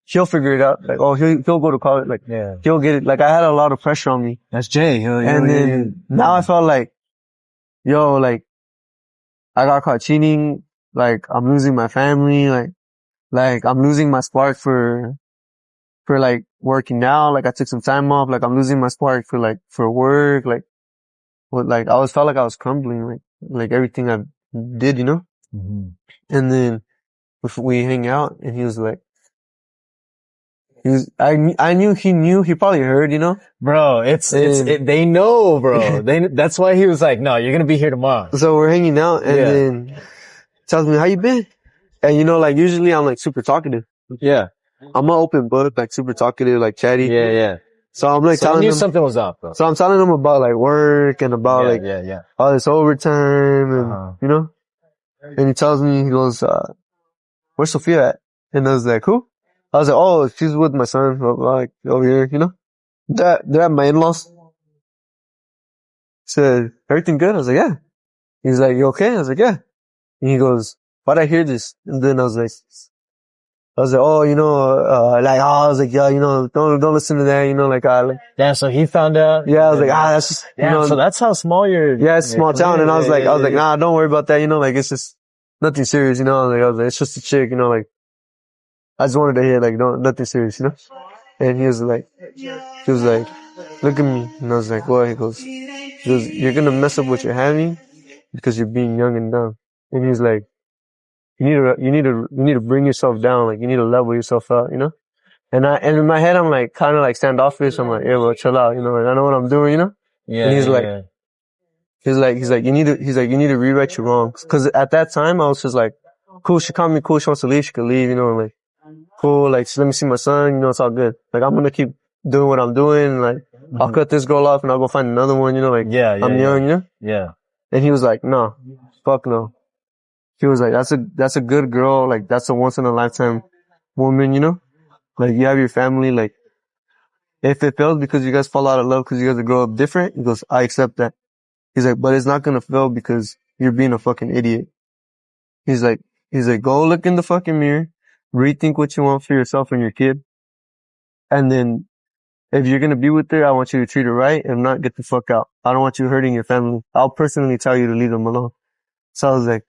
Speaker 2: he'll figure it out. Like, oh, he'll go to college. Like, he'll get it. Like, I had a lot of pressure on me.
Speaker 1: That's Jay.
Speaker 2: And then now I felt like, yo, like, I got caught cheating. Like, I'm losing my family. Like, I'm losing my spark for like working now. Like, I took some time off. Like, I'm losing my spark for work. Like, I always felt like I was crumbling. Like everything I did, you know? And then we hang out and he was like, I knew he probably heard, you know?
Speaker 1: Bro, they know, bro. That's why he was like, no, you're going to be here tomorrow.
Speaker 2: So we're hanging out and then tells me, how you been? And you know, like usually I'm like super talkative.
Speaker 1: Yeah.
Speaker 2: I'm an open book, like super talkative, like chatty.
Speaker 1: Yeah.
Speaker 2: So I'm like telling him
Speaker 1: something was up, bro.
Speaker 2: So I'm telling him about like work and about all this overtime and, you know? And he tells me, he goes, where's Sophia at? And I was like, who? I was like, oh, she's with my son, like, over here, you know? They're at my in-laws. He said, everything good? I was like, yeah. He's like, you okay? I was like, yeah. And he goes, why'd I hear this? And then I was like, oh, you know, I was like, yeah, you know, don't listen to that, you know, like,
Speaker 1: yeah, so he found out.
Speaker 2: Yeah, I was like, that's just, you know.
Speaker 1: So that's how small
Speaker 2: it's a small town. And I was like, nah, don't worry about that, you know, like, it's just nothing serious, you know? I was like, it's just a chick, you know, like, I just wanted to hear, like, nothing serious, you know? And he was like, look at me. And I was like, what? He goes, you're gonna mess up what you're having because you're being young and dumb. And he's like, you need to bring yourself down. Like, you need to level yourself out, you know? And in my head, I'm like, kind of like standoffish. I'm like, yeah, well, chill out, you know? Like, I know what I'm doing, you know?
Speaker 1: Yeah.
Speaker 2: And he's like, you need to rewrite your wrongs. Cause at that time, I was just like, cool, she called me cool, she wants to leave, she could leave, you know? Like, cool, like, just let me see my son, you know, it's all good. Like, I'm gonna keep doing what I'm doing, like, I'll cut this girl off and I'll go find another one, you know? Like, I'm young, you know?
Speaker 1: Yeah.
Speaker 2: And he was like, no, fuck no. He was like, that's a good girl. Like, that's a once in a lifetime woman, you know? Like, you have your family. Like, if it fails because you guys fall out of love because you guys grow up different, he goes, I accept that. He's like, but it's not gonna fail because you're being a fucking idiot. He's like, go look in the fucking mirror, rethink what you want for yourself and your kid. And then if you're gonna be with her, I want you to treat her right. If not, get the fuck out. I don't want you hurting your family. I'll personally tell you to leave them alone. So I was like,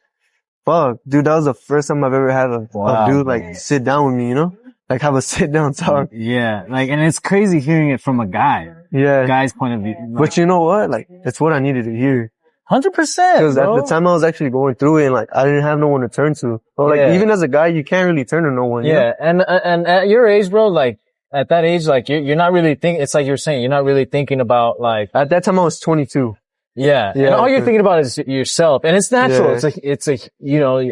Speaker 2: fuck, dude, that was the first time I've ever had a dude like sit down with me, you know? Like have a sit down talk.
Speaker 1: Yeah. Like, and it's crazy hearing it from a guy.
Speaker 2: Yeah.
Speaker 1: Guy's point of view.
Speaker 2: Like, but you know what? Like, it's what I needed to hear.
Speaker 1: 100%.
Speaker 2: Because at the time I was actually going through it and like, I didn't have no one to turn to. Or like, even as a guy, you can't really turn to no one.
Speaker 1: Yeah. You know? And at your age, bro, like, at that age, like, you're not really it's like you're saying, you're not really thinking about like.
Speaker 2: At that time I was 22.
Speaker 1: Yeah. And all you're thinking about is yourself. And it's natural. Yeah.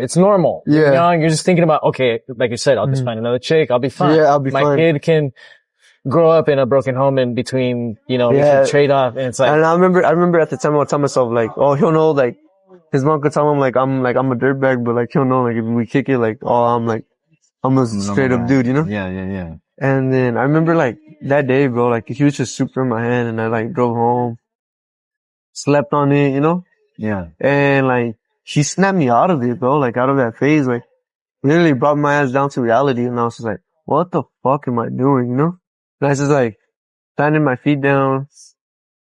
Speaker 1: It's normal. Yeah. You're young. You're just thinking about, okay, like you said, I'll just find another chick. I'll be fine.
Speaker 2: Yeah, I'll be fine.
Speaker 1: My kid can grow up in a broken home in between, we can trade off. And it's like.
Speaker 2: And I remember at the time I would tell myself like, oh, he'll know, like, his mom could tell him like, I'm a dirtbag, but like, he'll know, like, if we kick it, like, oh, I'm a straight up dude,
Speaker 1: Yeah.
Speaker 2: And then I remember like that day, bro, like he was just super in my hand and I like drove home, slept on it,
Speaker 1: Yeah.
Speaker 2: And like she snapped me out of it, bro, like out of that phase, like literally brought my ass down to reality. And I was just like, what the fuck am I doing, And I was just like standing my feet down,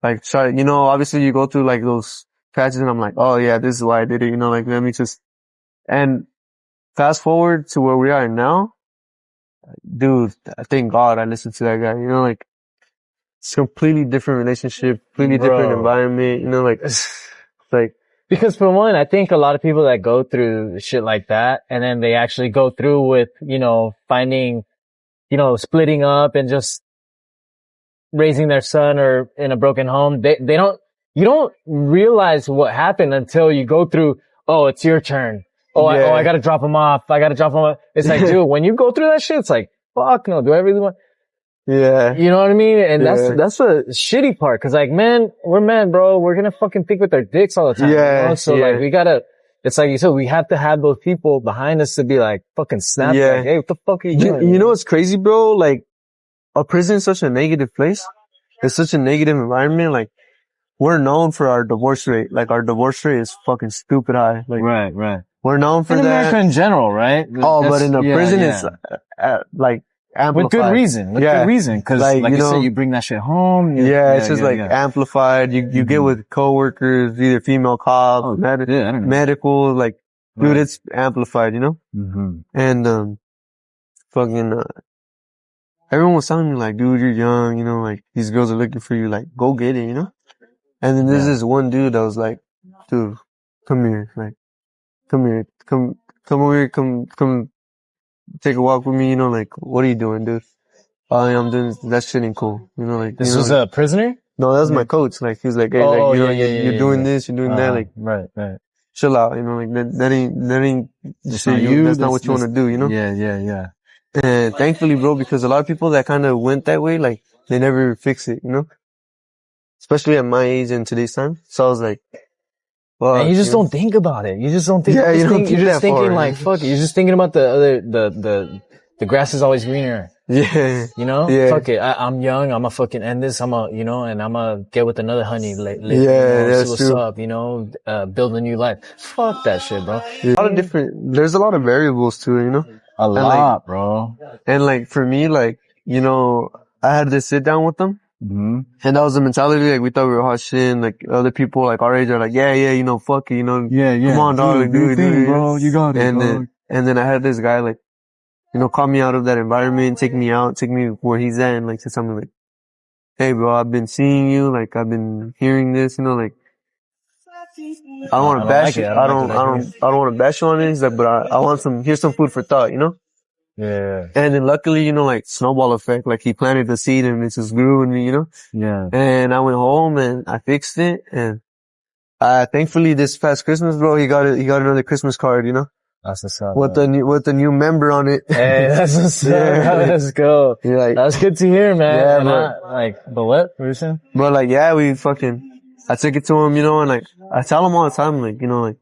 Speaker 2: like try, obviously you go through like those patches and I'm like, oh yeah, this is why I did it, like let me just, and fast forward to where we are now. Dude, thank God I listened to that guy, like, it's a completely different relationship, completely different environment, like, it's like.
Speaker 1: Because for one, I think a lot of people that go through shit like that, and then they actually go through with, finding, splitting up and just raising their son or in a broken home, you don't realize what happened until you go through, oh, it's your turn. I gotta drop him off. It's like, dude, when you go through that shit, it's like, fuck no, do I really want?
Speaker 2: Yeah.
Speaker 1: You know what I mean? And that's the shitty part. Cause like, man, we're men, bro. We're gonna fucking think with our dicks all the time.
Speaker 2: Yeah.
Speaker 1: So like, it's like you said, we have to have those people behind us to be like, fucking snap.
Speaker 2: Yeah.
Speaker 1: Like, hey, what the fuck are you doing?
Speaker 2: You know what's crazy, bro? Like, a prison is such a negative place. It's such a negative environment. Like, we're known for our divorce rate. Like, our divorce rate is fucking stupid high. Like,
Speaker 1: right.
Speaker 2: We're known for
Speaker 1: in
Speaker 2: that.
Speaker 1: America in general, right?
Speaker 2: But in a prison, it's, like, amplified.
Speaker 1: With good reason. Good reason. Cause like you said, you bring that shit home.
Speaker 2: It's just amplified. You get with coworkers, either female cops, medical, like, dude, it's amplified,
Speaker 1: Mm-hmm.
Speaker 2: And, everyone was telling me like, dude, you're young, like, these girls are looking for you, like, go get it, And then there's this one dude that was like, dude, come here, like, come over here, come take a walk with me, like, what are you doing, dude? I'm doing, that shit ain't cool, like.
Speaker 1: This was a prisoner?
Speaker 2: No, that was my coach, like, he was like, hey, you're doing this, you're doing that, like.
Speaker 1: Right.
Speaker 2: Chill out, like, that ain't the shit, that's not what you want to do,
Speaker 1: Yeah.
Speaker 2: And thankfully, bro, because a lot of people that kind of went that way, like, they never fix it, Especially at my age and today's time. So I was like, well.
Speaker 1: And you just don't think about it. You just don't think.
Speaker 2: Yeah, you're just
Speaker 1: thinking like, fuck it. You're just thinking about the grass is always greener.
Speaker 2: Yeah.
Speaker 1: Yeah. Fuck it. I'm young. I'm gonna fucking end this. and I'm gonna get with another honey later.
Speaker 2: That's
Speaker 1: see what's
Speaker 2: true.
Speaker 1: up, build a new life. Fuck that shit, bro.
Speaker 2: Yeah. There's a lot of variables to it,
Speaker 1: A lot, bro.
Speaker 2: And like, for me, like, I had to sit down with them.
Speaker 1: Mm-hmm.
Speaker 2: And that was the mentality, like, we thought we were hot shit, and like, other people, like, our age are like, yeah, fuck it,
Speaker 1: Yeah.
Speaker 2: Come on, dog, do it,
Speaker 1: bro. You got it,
Speaker 2: and then I had this guy, like, call me out of that environment, take me out, take me where he's at, and like, say something like, hey, bro, I've been seeing you, like, I've been hearing this, like, I don't want to bash you. I don't want to bash you on it. He's like, but I want here's some food for thought,
Speaker 1: Yeah.
Speaker 2: And then luckily, like, snowball effect, like, he planted the seed and it just grew in me,
Speaker 1: Yeah.
Speaker 2: And I went home and I fixed it, and thankfully this past Christmas, bro, he got another Christmas card,
Speaker 1: That's what's up.
Speaker 2: With the new member on it.
Speaker 1: Hey, that's what's up. Let's go.
Speaker 2: Like,
Speaker 1: that's good to hear, man.
Speaker 2: Yeah,
Speaker 1: but what were you saying?
Speaker 2: But like, yeah, I took it to him, and like, I tell him all the time, like, like,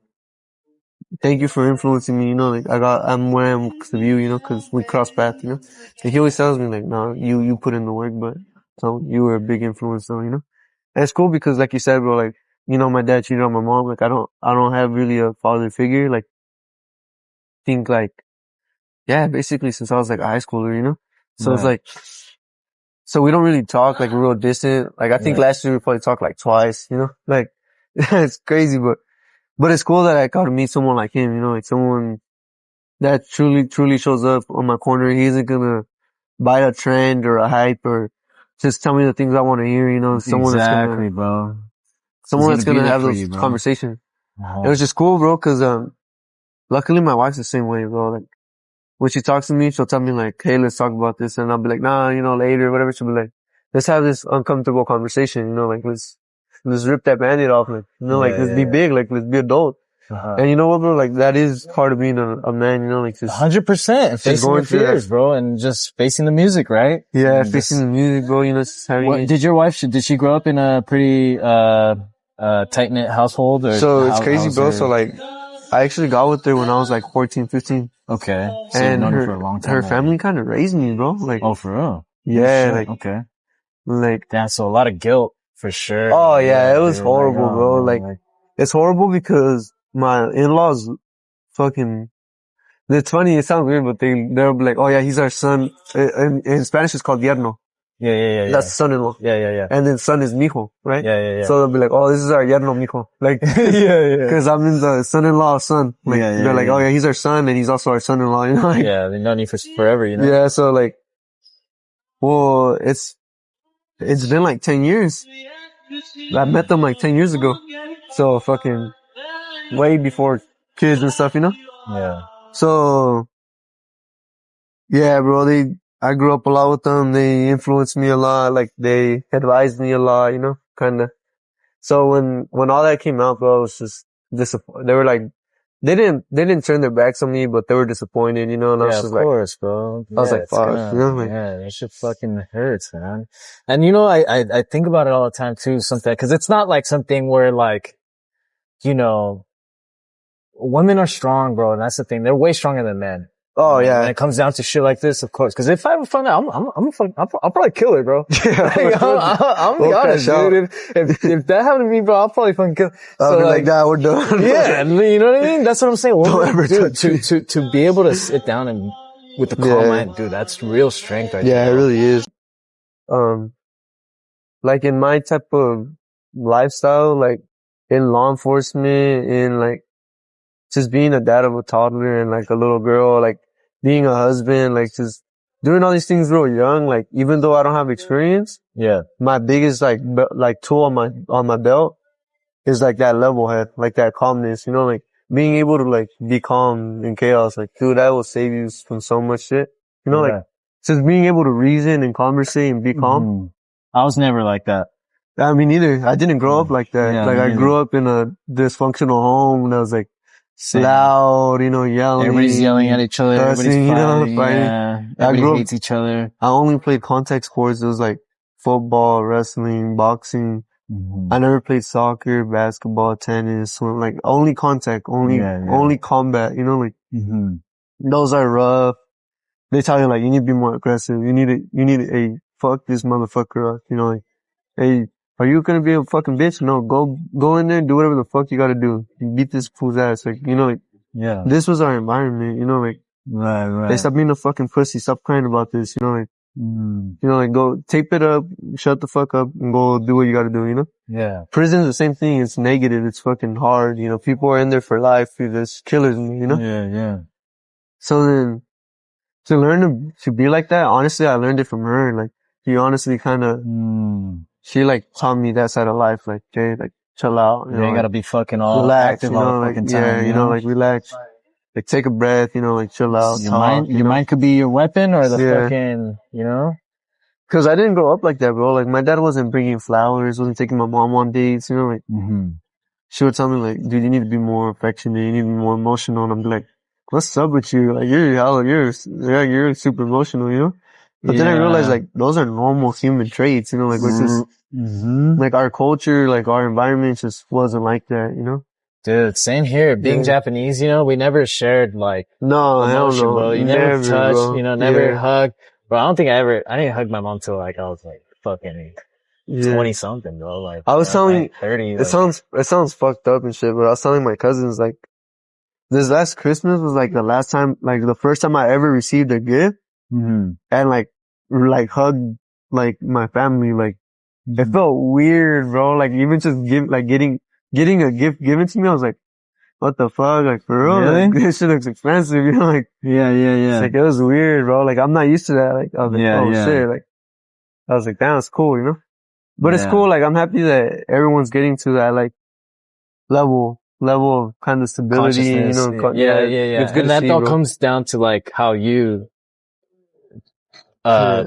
Speaker 2: thank you for influencing me, like, I'm where I am because of you, because we cross paths, And he always tells me like, no, you put in the work, but so you were a big influence though, And it's cool because like you said, bro, like, my dad cheated on my mom, like, I don't have really a father figure, like, think like, yeah, basically since I was like a high schooler, So It's like, so we don't really talk, like, we're real distant. Like, I think last year we probably talked like twice, like, it's crazy, but it's cool that I got to meet someone like him, like someone that truly shows up on my corner. He isn't gonna buy a trend or a hype or just tell me the things I want to hear, someone
Speaker 1: exactly, bro.
Speaker 2: Someone that's gonna have those conversations. It was just cool, bro, cause, luckily my wife's the same way, bro. Like, when she talks to me, she'll tell me like, hey, let's talk about this. And I'll be like, nah, later, whatever. She'll be like, let's have this uncomfortable conversation, like, let's let's rip that Band-Aid off, like, you know, like, let's be big, like, let's be adult. And you know what, bro? Like, that is part of being a man, you know, like, just
Speaker 1: 100%. Facing your fears, bro, and just facing the music, right?
Speaker 2: Yeah,
Speaker 1: and
Speaker 2: facing the music, bro, you know, just having
Speaker 1: did your wife, did she grow up in a pretty, tight-knit household? Or
Speaker 2: so it's crazy, bro. So, like, I actually got with her when I was like 14, 15.
Speaker 1: Okay. So
Speaker 2: and
Speaker 1: you've known her for a long time.
Speaker 2: Her family kind of raised me, bro. Like,
Speaker 1: oh, for real?
Speaker 2: Yeah, like,
Speaker 1: okay.
Speaker 2: Like,
Speaker 1: damn, so a lot of guilt for sure.
Speaker 2: Oh yeah, it was horrible, bro. Like, it's horrible because my in-laws fucking, it's funny, it sounds weird, but they'll be like, oh yeah, he's our son. In Spanish it's called yerno.
Speaker 1: Yeah.
Speaker 2: That's son-in-law.
Speaker 1: Yeah.
Speaker 2: And then son is mijo, right?
Speaker 1: Yeah.
Speaker 2: So they'll be like, oh, this is our yerno mijo. Like,
Speaker 1: yeah.
Speaker 2: Cause I'm in the son-in-law son. Like, they're like, oh yeah, he's our son and he's also our son-in-law, you know? Like,
Speaker 1: yeah, they've known you for forever, you know?
Speaker 2: Yeah, so like, well, it's been like 10 years. I met them like 10 years ago. So fucking way before kids and stuff, you know?
Speaker 1: Yeah.
Speaker 2: So, yeah, bro, I grew up a lot with them. They influenced me a lot. Like, they advised me a lot, you know, kinda. So when all that came out, bro, I was just disappointed. They were like, they didn't turn their backs on me, but they were disappointed, you know, and I was just like,
Speaker 1: of course, bro.
Speaker 2: I was like, fuck, you know, like,
Speaker 1: yeah, that shit fucking hurts, man. And you know, I think about it all the time too, cause it's not like something where like, you know, women are strong, bro, and that's the thing. They're way stronger than men.
Speaker 2: Oh yeah.
Speaker 1: When it comes down to shit like this, of course. Cause if I ever found out, I'll probably kill her, bro.
Speaker 2: Yeah.
Speaker 1: Like, I'm gonna be honest, dude. If that happened to me, bro, I'll probably fucking kill.
Speaker 2: I'll be like, that, we're done.
Speaker 1: Yeah, you know what I mean? That's what I'm saying.
Speaker 2: Don't ever touch
Speaker 1: to be able to sit down and with the calm mind, dude, that's real strength right there.
Speaker 2: Yeah, it really is. Like in my type of lifestyle, like in law enforcement, in like just being a dad of a toddler and like a little girl, like being a husband, like just doing all these things real young, like even though I don't have experience, my biggest like tool on my belt is like that level head, like that calmness, you know, like being able to like be calm in chaos. Like, dude, that will save you from so much shit. You know, like just being able to reason and conversate and be calm.
Speaker 1: Mm-hmm. I was never like that.
Speaker 2: I mean, neither. I didn't grow up like that.
Speaker 1: Yeah,
Speaker 2: like I grew up in a dysfunctional home and I was like loud, you know, yelling.
Speaker 1: Everybody's yelling at each other.
Speaker 2: Cussing,
Speaker 1: Everybody's fighting.
Speaker 2: Yeah.
Speaker 1: Everybody hates each other.
Speaker 2: I only played contact sports. It was like football, wrestling, boxing.
Speaker 1: Mm-hmm.
Speaker 2: I never played soccer, basketball, tennis, swim, like only contact, only combat, you know, like those are rough. They tell you like, you need to be more aggressive. You need to, fuck this motherfucker up, you know, like, hey, are you gonna be a fucking bitch? No, go in there and do whatever the fuck you gotta do. You beat this fool's ass. Like, you know, like, this was our environment, you know, like,
Speaker 1: right.
Speaker 2: Hey, stop being a fucking pussy. Stop crying about this, you know, like, you know, like go tape it up, shut the fuck up and go do what you gotta do, you know?
Speaker 1: Yeah.
Speaker 2: Prison's the same thing. It's negative. It's fucking hard. You know, people are in there for life. There's killers, you know?
Speaker 1: Yeah.
Speaker 2: So then, to learn to be like that, honestly, I learned it from her. Like, she honestly kind of, she like taught me that side of life. Like, okay, like, chill out.
Speaker 1: You ain't gotta be fucking all
Speaker 2: relax,
Speaker 1: active
Speaker 2: you know,
Speaker 1: all the
Speaker 2: like,
Speaker 1: fucking time.
Speaker 2: You know, like, relax. Like, take a breath, you know, like, chill out.
Speaker 1: Your mind could be your weapon or the fucking, you know?
Speaker 2: Cause I didn't grow up like that, bro. Like, my dad wasn't bringing flowers, wasn't taking my mom on dates, you know, like, she would tell me like, dude, you need to be more affectionate, you need to be more emotional. And I'm like, what's up with you? Like, you're super emotional, you know? But then I realized like, those are normal human traits, you know, like, we're just, like, our culture, like, our environment just wasn't like that, you know?
Speaker 1: Dude, same here. Being Japanese, you know, we never shared like,
Speaker 2: emotion,
Speaker 1: bro. You never touched, bro. You know, never hugged. Bro, I didn't hug my mom till like I was like fucking 20 something, bro. Like,
Speaker 2: I was telling,
Speaker 1: like 30.
Speaker 2: It sounds fucked up and shit, but I was telling my cousins like, this last Christmas was like the first time I ever received a gift and like hugged like my family. Like, it felt weird, bro. Like, even just getting a gift given to me, I was like, what the fuck? Like, for real?
Speaker 1: Really?
Speaker 2: Like, this shit looks expensive, you know? Like,
Speaker 1: yeah.
Speaker 2: It's like, it was weird, bro. Like, I'm not used to that. Like, I was like, shit. Like, I was like, damn, it's cool, you know? But it's cool. Like, I'm happy that everyone's getting to that, like, level of kind of stability, you know?
Speaker 1: Yeah.
Speaker 2: It's good
Speaker 1: And that all comes down to like how you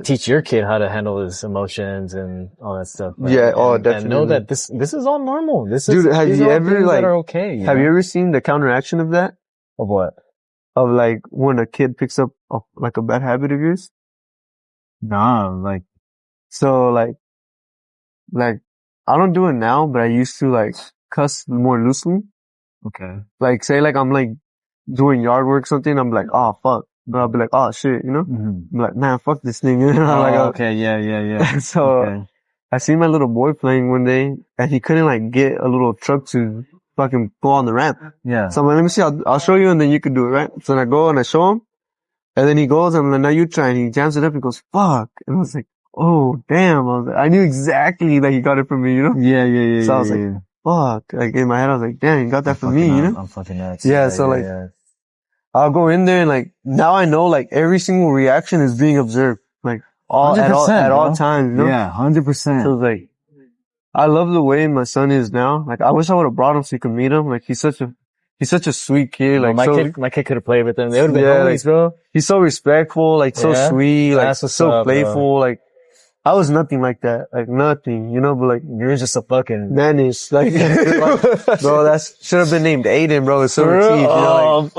Speaker 1: teach your kid how to handle his emotions and all that stuff. Right?
Speaker 2: Yeah, definitely.
Speaker 1: And know that this is all normal.
Speaker 2: Dude, have you ever like,
Speaker 1: that are okay,
Speaker 2: have you ever seen the counteraction of that?
Speaker 1: Of what?
Speaker 2: Of like when a kid picks up like a bad habit of yours?
Speaker 1: Nah, like,
Speaker 2: so like, I don't do it now, but I used to like cuss more loosely.
Speaker 1: Okay.
Speaker 2: Like say like I'm like doing yard work or something, I'm like, oh fuck. But I'll be like, oh shit, you know?
Speaker 1: Mm-hmm.
Speaker 2: I'm like, man, fuck this thing. You know?
Speaker 1: Oh,
Speaker 2: like,
Speaker 1: okay, yeah.
Speaker 2: So
Speaker 1: okay.
Speaker 2: I seen my little boy playing one day and he couldn't like get a little truck to fucking go on the ramp.
Speaker 1: Yeah.
Speaker 2: So I'm like, let me see, I'll show you and then you can do it, right? So then I go and I show him and then he goes and I'm like, now you try, and he jams it up and goes, fuck. And I was like, oh damn. I knew exactly that he got it from me, you know?
Speaker 1: Yeah.
Speaker 2: So I was like, fuck. Like in my head, I was like, damn, you got that from me, you know?
Speaker 1: I'm fucking nuts.
Speaker 2: Yeah, so like, I'll go in there and like, now I know like every single reaction is being observed. Like at all times, you know?
Speaker 1: Yeah, 100%.
Speaker 2: So like, I love the way my son is now. Like, I wish I would have brought him so you could meet him. Like, he's such a sweet kid. Like,
Speaker 1: my kid could have played with him. They would have been homies, bro.
Speaker 2: He's so respectful, like so sweet, like so playful. Bro. Like, I was nothing like that. Like nothing, you know, but like,
Speaker 1: you're just a fucking
Speaker 2: menace. Like, bro, that should have been named Aiden, bro. It's so teeth, you know, like,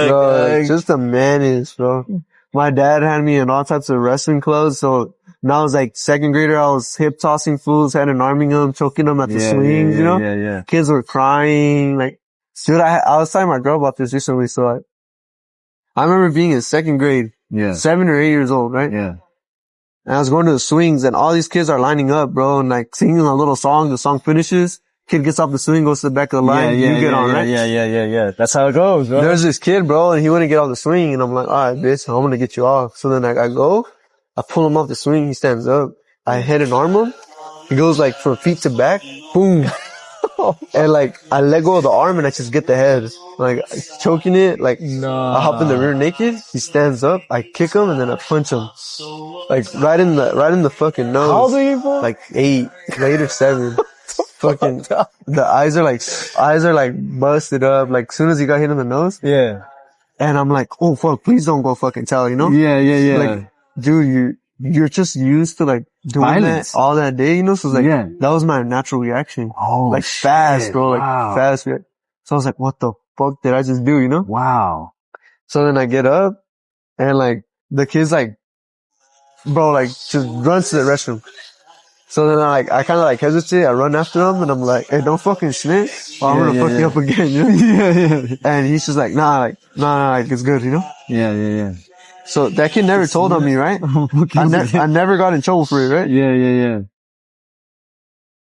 Speaker 2: bro, like, just a menace, bro. My dad had me in all types of wrestling clothes, so when I was like second grader, I was hip tossing fools, head and arming them, choking them at the swings, you know?
Speaker 1: Yeah.
Speaker 2: Kids were crying, like, dude, I was telling my girl about this recently, so I remember being in second grade.
Speaker 1: Yeah.
Speaker 2: 7 or 8 years old, right?
Speaker 1: Yeah.
Speaker 2: And I was going to the swings and all these kids are lining up, bro, and like singing a little song. The song finishes. Kid gets off the swing, goes to the back of the line. You get on, right?
Speaker 1: Yeah. That's how it goes, bro.
Speaker 2: There's this kid, bro, and he wouldn't get off the swing. And I'm like, all right, bitch, I'm going to get you off. So then I go, I pull him off the swing. He stands up. I head and arm him. He goes like from feet to back. Boom. And like, I let go of the arm and I just get the head. Like, choking it. Like, I hop in the rear naked. He stands up. I kick him and then I punch him. Like, right in the fucking nose.
Speaker 1: How old are you, bro?
Speaker 2: Like 8, later 7. Fucking, the eyes are like busted up. Like, as soon as he got hit in the nose.
Speaker 1: Yeah.
Speaker 2: And I'm like, oh fuck, please don't go fucking tell, you know?
Speaker 1: Yeah.
Speaker 2: Like, dude, you're just used to like doing violence. That all that day, you know? So it's like, that was my natural reaction.
Speaker 1: Oh,
Speaker 2: like
Speaker 1: shit.
Speaker 2: Fast, bro, like fast. So I was like, what the fuck did I just do, you know?
Speaker 1: Wow.
Speaker 2: So then I get up and like the kid's like, bro, like just runs to the restroom. So then I kind of like hesitate. I run after him and I'm like, hey, don't fucking snitch. Or I'm gonna fuck you up again, you know? And he's just like, nah, like it's good, you know?
Speaker 1: Yeah.
Speaker 2: So that kid never told on me, right? I never got in trouble for it, right?
Speaker 1: Yeah.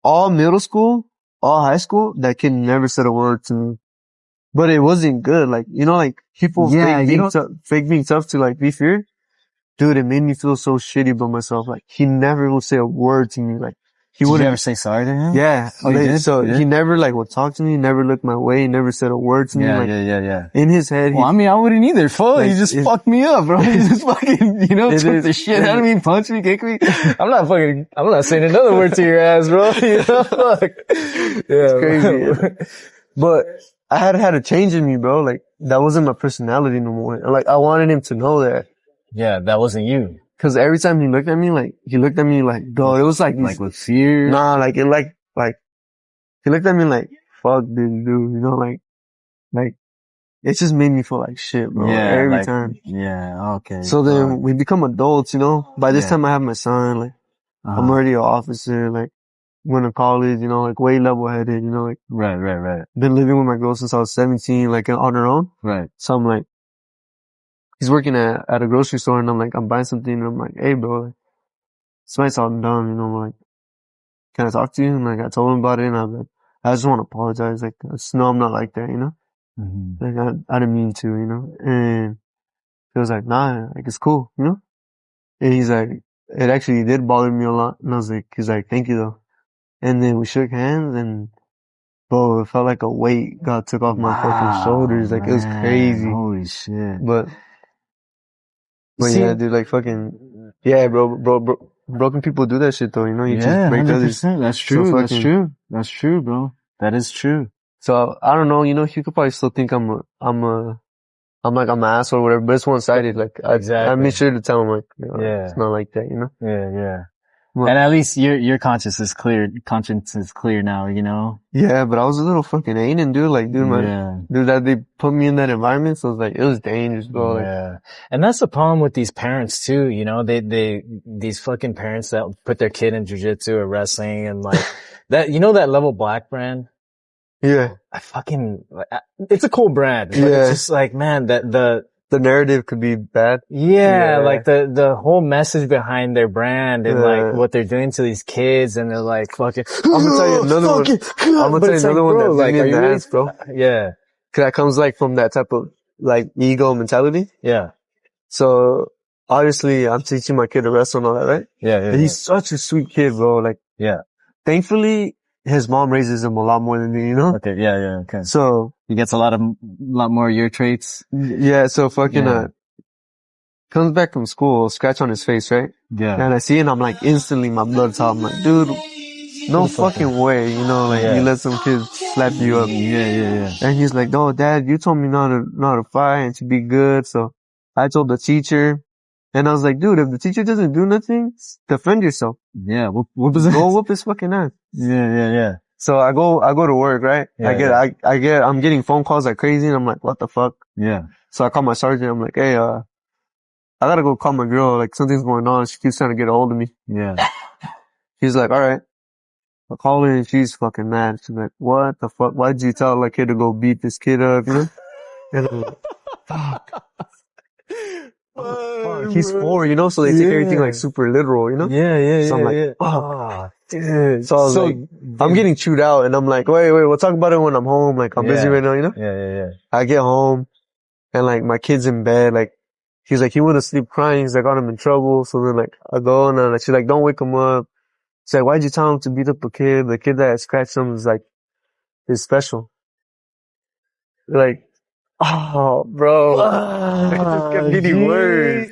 Speaker 2: All middle school, all high school, that kid never said a word to me. But it wasn't good. Like, you know, like people fake being tough to like be feared. Dude, it made me feel so shitty about myself. Like, he never would say a word to me. Like,
Speaker 1: Did you ever say sorry to him?
Speaker 2: Yeah.
Speaker 1: Oh, you did?
Speaker 2: So he never like would talk to me, never looked my way, never said a word to me.
Speaker 1: Yeah.
Speaker 2: In his head,
Speaker 1: I mean, I wouldn't either. Fuck, like, he just fucked me up, bro. He just fucking, you know, took the shit out of me, punched me, kicked me. I'm not saying another word to your ass, bro. You know, fuck. Yeah.
Speaker 2: It's crazy. But I had a change in me, bro. Like, that wasn't my personality no more. Like, I wanted him to know that.
Speaker 1: Yeah, that wasn't you.
Speaker 2: Cause every time he looked at me, bro, it was like
Speaker 1: with fear.
Speaker 2: Nah, like he looked at me like, fuck this dude, you know, like, it just made me feel like shit, bro.
Speaker 1: Yeah,
Speaker 2: every time.
Speaker 1: Yeah, okay.
Speaker 2: So then we become adults, you know. By this time I have my son, like, I'm already an officer, like, went to college, you know, like way level headed, you know, like.
Speaker 1: Right.
Speaker 2: Been living with my girl since I was 17, like on her own.
Speaker 1: Right.
Speaker 2: So I'm like, he's working at a grocery store and I'm buying something and I'm like, hey bro, like, this might sound dumb, you know, I'm like, can I talk to you? And like, I told him about it and I'm like, I just want to apologize. Like, I just know I'm not like that, you know?
Speaker 1: Mm-hmm.
Speaker 2: Like, I didn't mean to, you know? And he was like, nah, like, it's cool, you know? And he's like, it actually did bother me a lot. And he's like, thank you though. And then we shook hands and, bro, it felt like a weight got took off my fucking shoulders. Like, it was crazy.
Speaker 1: Holy shit.
Speaker 2: But yeah, dude, like fucking, yeah, bro, broken people do that shit though, you know, you just break
Speaker 1: 100%.
Speaker 2: others.
Speaker 1: That's true, That's true, bro. That is true.
Speaker 2: So, I don't know, you know, he could probably still think I'm I'm an asshole or whatever, but it's one-sided. Like, I made sure to tell him, like, it's not like that, you know?
Speaker 1: Yeah. Well, and at least your conscience is clear now, you know?
Speaker 2: Yeah, but I was a little fucking alien, dude. Like, dude, that they put me in that environment, so it was like, it was dangerous, bro.
Speaker 1: Yeah. Like, and that's the problem with these parents too, you know? These fucking parents that put their kid in jiu-jitsu or wrestling and like, that, you know that Level Black brand?
Speaker 2: Yeah.
Speaker 1: It's a cool brand. But it's just like, man,
Speaker 2: the narrative could be bad.
Speaker 1: Yeah, like the whole message behind their brand and like what they're doing to these kids, and they're like fucking.
Speaker 2: I'm gonna tell you another one. I'm gonna tell you another one that like, are you really, bro?
Speaker 1: Yeah,
Speaker 2: cause that comes like from that type of like ego mentality.
Speaker 1: Yeah.
Speaker 2: So obviously, I'm teaching my kid to wrestle and all that, right?
Speaker 1: Yeah.
Speaker 2: And he's such a sweet kid, bro. Like, thankfully, his mom raises him a lot more than me, you know?
Speaker 1: Okay, yeah, okay.
Speaker 2: So
Speaker 1: he gets a lot more of your traits.
Speaker 2: Yeah, so fucking comes back from school, scratch on his face, right?
Speaker 1: Yeah.
Speaker 2: And I see it and I'm like, instantly my blood's hot. I'm like, dude, no fucking way, you know, like you let some kid slap you up.
Speaker 1: Yeah.
Speaker 2: And he's like, no, Dad, you told me not to fight and to be good. So I told the teacher, and I was like, dude, if the teacher doesn't do nothing, defend yourself.
Speaker 1: Yeah, whoop his ass.
Speaker 2: Go whoop his fucking ass.
Speaker 1: Yeah.
Speaker 2: So I go to work, right? I'm getting phone calls like crazy, and I'm like, what the fuck?
Speaker 1: Yeah.
Speaker 2: So I call my sergeant. I'm like, hey, I gotta go call my girl. Like, something's going on. She keeps trying to get a hold of me.
Speaker 1: Yeah.
Speaker 2: He's like, all right. I call her and she's fucking mad. She's like, what the fuck? Why'd you tell that kid to go beat this kid up, you know? And I'm like, fuck. He's 4, you know, so they take everything like super literal, you know?
Speaker 1: Yeah.
Speaker 2: So I'm like, oh, dude. So I was like, I'm getting chewed out, and I'm like, wait, we'll talk about it when I'm home. Like, I'm busy right now, you know?
Speaker 1: Yeah.
Speaker 2: I get home, and like, my kid's in bed, like, he's like, he went to sleep crying. He's like, got him in trouble. So then like, I go and she's like, don't wake him up. She's like, why'd you tell him to beat up a kid? The kid that scratched him is special. Like, oh, bro. It just kept getting worse.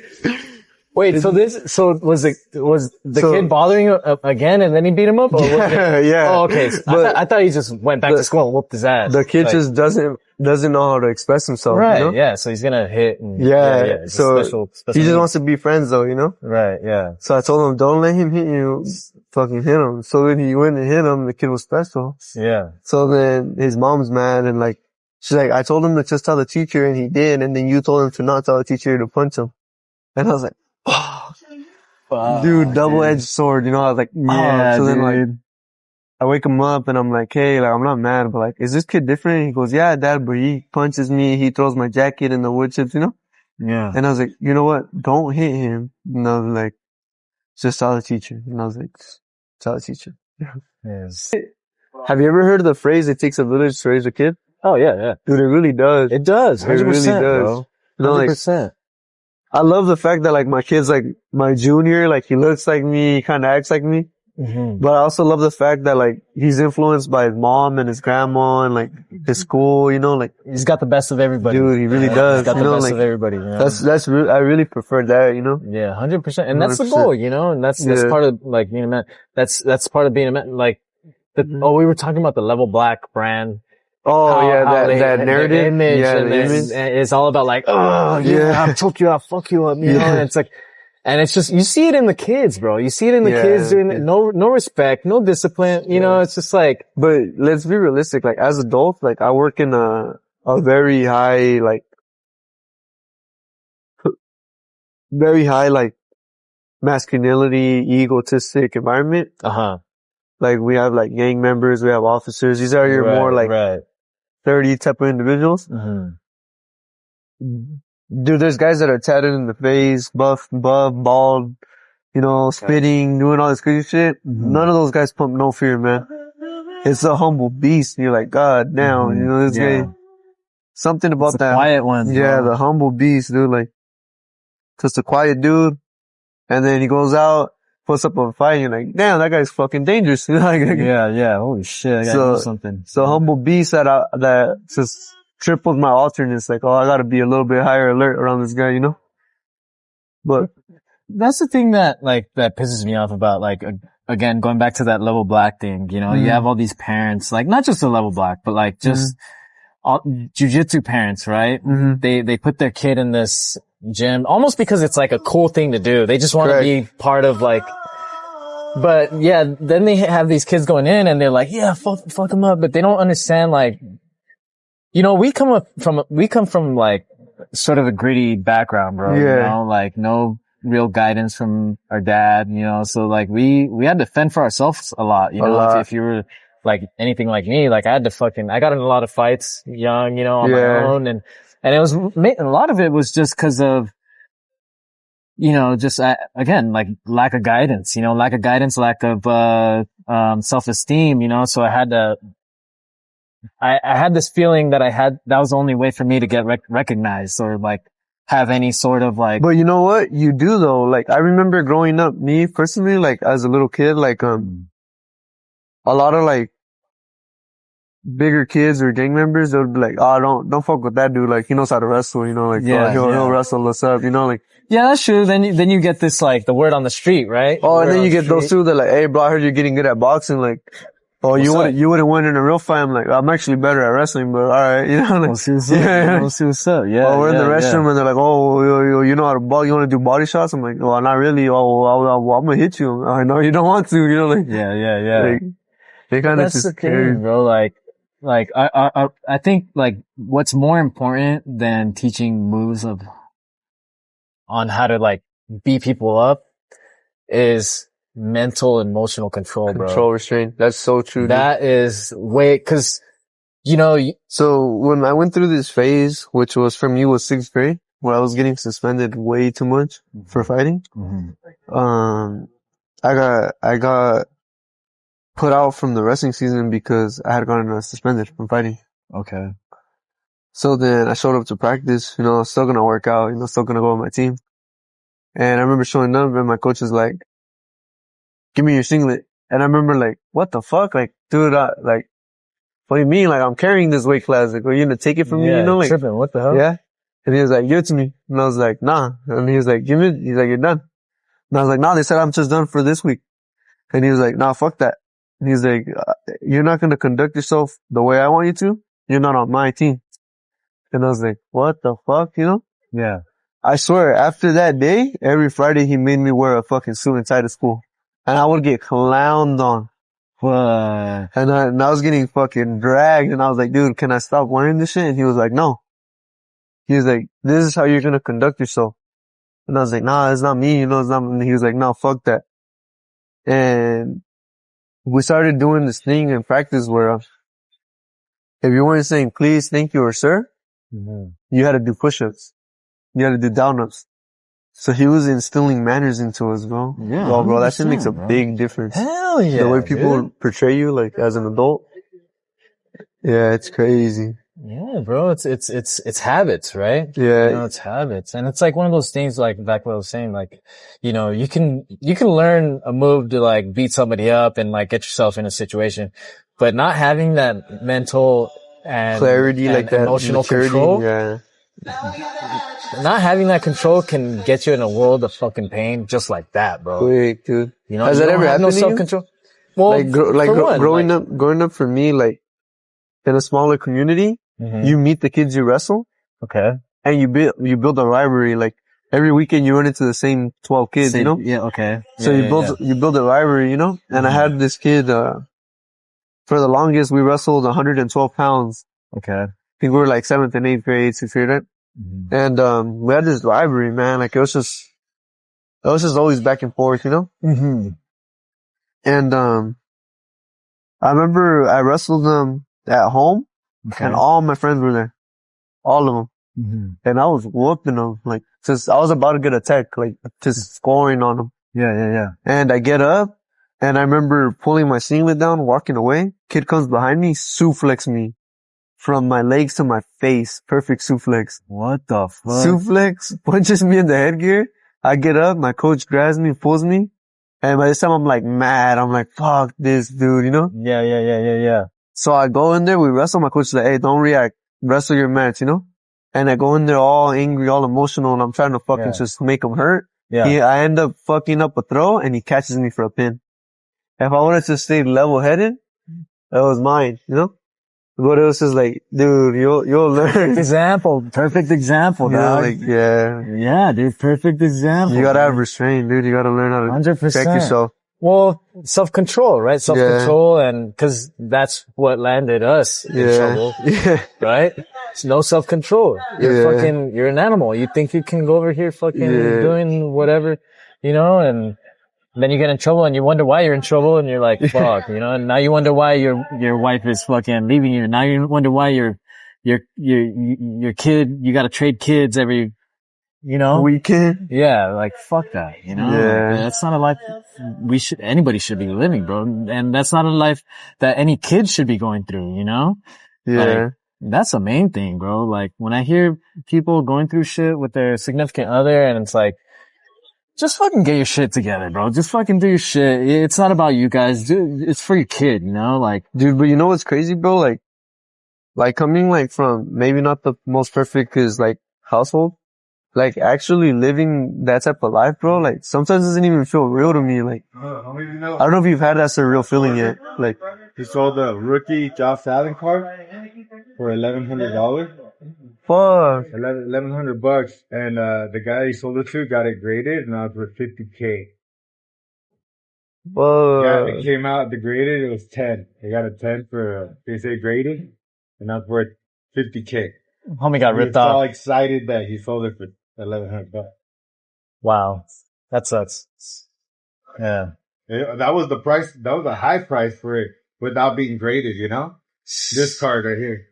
Speaker 1: Wait, so was the kid bothering you again and then he beat him up? Or
Speaker 2: yeah.
Speaker 1: Oh, okay. So I thought he just went back to school and whooped his ass.
Speaker 2: The kid just doesn't know how to express himself.
Speaker 1: Right,
Speaker 2: you know?
Speaker 1: Yeah. So he's gonna hit and,
Speaker 2: So
Speaker 1: special
Speaker 2: he just wants to be friends though, you know?
Speaker 1: Right, yeah.
Speaker 2: So I told him, don't let him hit you. Fucking hit him. So then he went and hit him. The kid was special.
Speaker 1: Yeah.
Speaker 2: So then his mom's mad and like, she's like, I told him to just tell the teacher and he did. And then you told him to not tell the teacher to punch him. And I was like, oh, dude, double-edged sword, you know? I was like,
Speaker 1: yeah,
Speaker 2: so
Speaker 1: dude.
Speaker 2: Then like, I wake him up and I'm like, hey, like, I'm not mad, but like, is this kid different? He goes, yeah, Dad, but he punches me. He throws my jacket in the wood chips, you know?
Speaker 1: Yeah.
Speaker 2: And I was like, you know what? Don't hit him. And I was like, just tell the teacher. And I was like, tell the teacher.
Speaker 1: Yes.
Speaker 2: Have you ever heard of the phrase, it takes a village to raise a kid?
Speaker 1: Oh, yeah.
Speaker 2: Dude, it really does.
Speaker 1: It does. 100%,
Speaker 2: it really does.
Speaker 1: Bro. 100%.
Speaker 2: You know, like, I love the fact that like my kid's like my junior, like he looks like me, he kind of acts like me.
Speaker 1: Mm-hmm.
Speaker 2: But I also love the fact that like he's influenced by his mom and his grandma and like his school, you know, like
Speaker 1: he's got the best of everybody.
Speaker 2: Dude, he really does.
Speaker 1: He's got the best of everybody. You know?
Speaker 2: That's I really prefer that, you know?
Speaker 1: Yeah, 100%. And that's the goal, you know? And that's part of like being a man. That's part of being a man. Like, we were talking about the Level Black brand.
Speaker 2: Oh, that narrative.
Speaker 1: Image, and it's all about like, I took you out, fuck you up, you know? And it's like, and it's just, you see it in the kids, bro. You see it in the kids doing it. No respect, no discipline, you know? It's just like.
Speaker 2: But let's be realistic. Like, as adults, like, I work in a very high, like, masculinity, egotistic environment. Like, we have like gang members, we have officers. These are your more like 30 type of individuals. Dude, there's guys that are tatted in the face, buff, bald, you know, spitting, doing all this crazy shit. None of those guys pump no fear, man. It's a humble beast. And you're like, God damn, you know, this guy, something about that.
Speaker 1: Quiet one.
Speaker 2: Yeah, the humble beast, dude. Like, just a quiet dude. And then he goes out, puts up a fight, and you're like, damn, that guy's fucking dangerous.
Speaker 1: Yeah. Holy shit. I gotta do something.
Speaker 2: So humble beast that just triples my alternates. Like, oh, I gotta be a little bit higher alert around this guy, you know? But
Speaker 1: that's the thing that pisses me off about, like, again, going back to that Level Black thing, you know, you have all these parents, like, not just the Level Black, but like, just jiu-jitsu parents, right? They put their kid in this gym almost because it's like a cool thing to do. They just want to be part of like, but yeah, then they have these kids going in and they're like, yeah, fuck them up. But they don't understand like, you know, we come from like sort of a gritty background, bro. You know, like no real guidance from our dad, you know, so like we had to fend for ourselves a lot, you know, if you were like anything like me, like I got in a lot of fights young, you know, on my own. And it was, a lot of it was just cause of, you know, just, again, like lack of guidance, lack of, self-esteem, you know, so I had this feeling that that was the only way for me to get recognized or like have any sort of like.
Speaker 2: But you know what? You do though. Like I remember growing up, me personally, like as a little kid, like, a lot of like bigger kids or gang members, they would be like, oh, don't fuck with that dude. Like he knows how to wrestle, you know, like, he'll wrestle us up, you know, like.
Speaker 1: Yeah, that's true. Then you get this like the word on the street, right?
Speaker 2: Oh, and then you get those two that like, hey bro, I heard you're getting good at boxing. Like, oh, you wouldn't win in a real fight. I'm like, I'm actually better at wrestling, but alright, you know, like.
Speaker 1: We'll see what's up. Yeah.
Speaker 2: Oh, we're in the restroom and they're like, oh, you know how to ball, you want to do body shots? I'm like, well, not really. Oh, I'm gonna hit you. I know you don't want to, you know, like.
Speaker 1: Yeah.
Speaker 2: Like, they kind of just
Speaker 1: thing, bro. Like, I think like what's more important than teaching moves on how to like beat people up is mental, emotional control, bro.
Speaker 2: Control, restraint. That's so true.
Speaker 1: That is cause, you know.
Speaker 2: So when I went through this phase, which was for me was 6th grade, where I was getting suspended way too much for fighting, I got put out from the wrestling season because I had gotten suspended from fighting.
Speaker 1: Okay.
Speaker 2: So then I showed up to practice, you know, still gonna work out, you know, still gonna go with my team. And I remember showing up and my coach was like, give me your singlet. And I remember like, what the fuck? Like, dude, like, what do you mean? Like, I'm carrying this weight class. Like, are you gonna take it from me? You know, like,
Speaker 1: tripping. What the hell?
Speaker 2: Yeah. And he was like, give it to me. And I was like, nah. And he was like, give it. He's like, you're done. And I was like, nah, they said I'm just done for this week. And he was like, nah, fuck that. And he's like, you're not going to conduct yourself the way I want you to. You're not on my team. And I was like, what the fuck, you know?
Speaker 1: Yeah.
Speaker 2: I swear, after that day, every Friday he made me wear a fucking suit inside of school. And I would get clowned on.
Speaker 1: What?
Speaker 2: And I was getting fucking dragged. And I was like, dude, can I stop wearing this shit? And he was like, no. He was like, this is how you're going to conduct yourself. And I was like, nah, it's not me, you know, it's not me. And he was like, no, fuck that. And we started doing this thing in practice where if you weren't saying please, thank you, or sir, you had to do push-ups. You had to do down-ups. So he was instilling manners into us, bro.
Speaker 1: Yeah.
Speaker 2: Well, bro, that shit makes a big difference.
Speaker 1: Hell yeah.
Speaker 2: The way people portray you, like, as an adult. Yeah, it's crazy.
Speaker 1: Yeah, bro. It's habits, right?
Speaker 2: Yeah.
Speaker 1: You know, it's habits. And it's like one of those things, like back what I was saying, like, you know, you can learn a move to like beat somebody up and like get yourself in a situation, but not having that mental and
Speaker 2: clarity, like that
Speaker 1: emotional
Speaker 2: maturity,
Speaker 1: control.
Speaker 2: Yeah.
Speaker 1: Not having that control can get you in a world of fucking pain just like that, bro.
Speaker 2: Quick, dude.
Speaker 1: You know,
Speaker 2: has that ever happened to you?
Speaker 1: Self-control. Well,
Speaker 2: growing up for me, like, in a smaller community, you meet the kids you wrestle.
Speaker 1: Okay.
Speaker 2: And you build a rivalry. Like every weekend you run into the same 12 kids, you know?
Speaker 1: Yeah, okay.
Speaker 2: So you build a rivalry, you know? And I had this kid, for the longest we wrestled 112 pounds.
Speaker 1: Okay.
Speaker 2: I think we were like 7th and 8th grade, 6th grade, right? And, we had this rivalry, man. Like it was just always back and forth, you know? And, I remember I wrestled them at home. Okay. And all my friends were there. All of them. And I was whooping them. Like, just, I was about to get attacked, like, just scoring on them.
Speaker 1: Yeah.
Speaker 2: And I get up, and I remember pulling my singlet down, walking away. Kid comes behind me, suplex me. From my legs to my face. Perfect suplex.
Speaker 1: What the fuck?
Speaker 2: Suplex, punches me in the headgear. I get up, my coach grabs me, pulls me. And by this time I'm like mad. I'm like, fuck this dude, you know?
Speaker 1: Yeah.
Speaker 2: So I go in there, we wrestle. My coach is like, hey, don't react. Wrestle your match, you know? And I go in there all angry, all emotional, and I'm trying to fucking just make him hurt. Yeah. I end up fucking up a throw, and he catches me for a pin. If I would have just stayed level-headed, that was mine, you know? what else is like, dude, you'll learn.
Speaker 1: Perfect example, dog.
Speaker 2: Like, yeah,
Speaker 1: dude, perfect example.
Speaker 2: You gotta have restraint, dude. You gotta learn how to
Speaker 1: 100%.
Speaker 2: protect yourself.
Speaker 1: Well, self-control, right? Self-control, and cause that's what landed us in trouble.
Speaker 2: Yeah.
Speaker 1: Right? It's no self-control. You're an animal. You think you can go over here doing whatever, and then you get in trouble and you wonder why you're in trouble and you're like, fuck, and now you wonder why your wife is fucking leaving you. Now you wonder why your kid, you gotta trade kids every,
Speaker 2: weekend.
Speaker 1: Yeah, like fuck that,
Speaker 2: Yeah.
Speaker 1: Like, that's not a life anybody should be living, bro. And that's not a life that any kid should be going through,
Speaker 2: Yeah.
Speaker 1: Like, that's the main thing, bro. Like when I hear people going through shit with their significant other and it's like, just fucking get your shit together, bro. Just fucking do your shit. It's not about you guys. Dude, it's for your kid, Like,
Speaker 2: dude, but you know what's crazy, bro? Like coming like from maybe not the most perfect household, like actually living that type of life, bro. Like sometimes it doesn't even feel real to me. Like, I don't know if you've had that surreal feeling yet. Like,
Speaker 3: he sold a rookie Josh Allen card for $1,100.
Speaker 2: Fuck.
Speaker 3: $1,100, and the guy he sold it to got it graded, and now it's worth $50K.
Speaker 2: Whoa.
Speaker 3: Yeah, it came out degraded. It was 10. They got a 10 for PSA grading, and now it's worth $50K.
Speaker 1: Homie got ripped off.
Speaker 3: He was all excited that he sold it for $1,100.
Speaker 1: Wow, that sucks. Yeah,
Speaker 3: that was the price. That was a high price for it without being graded. This card right here.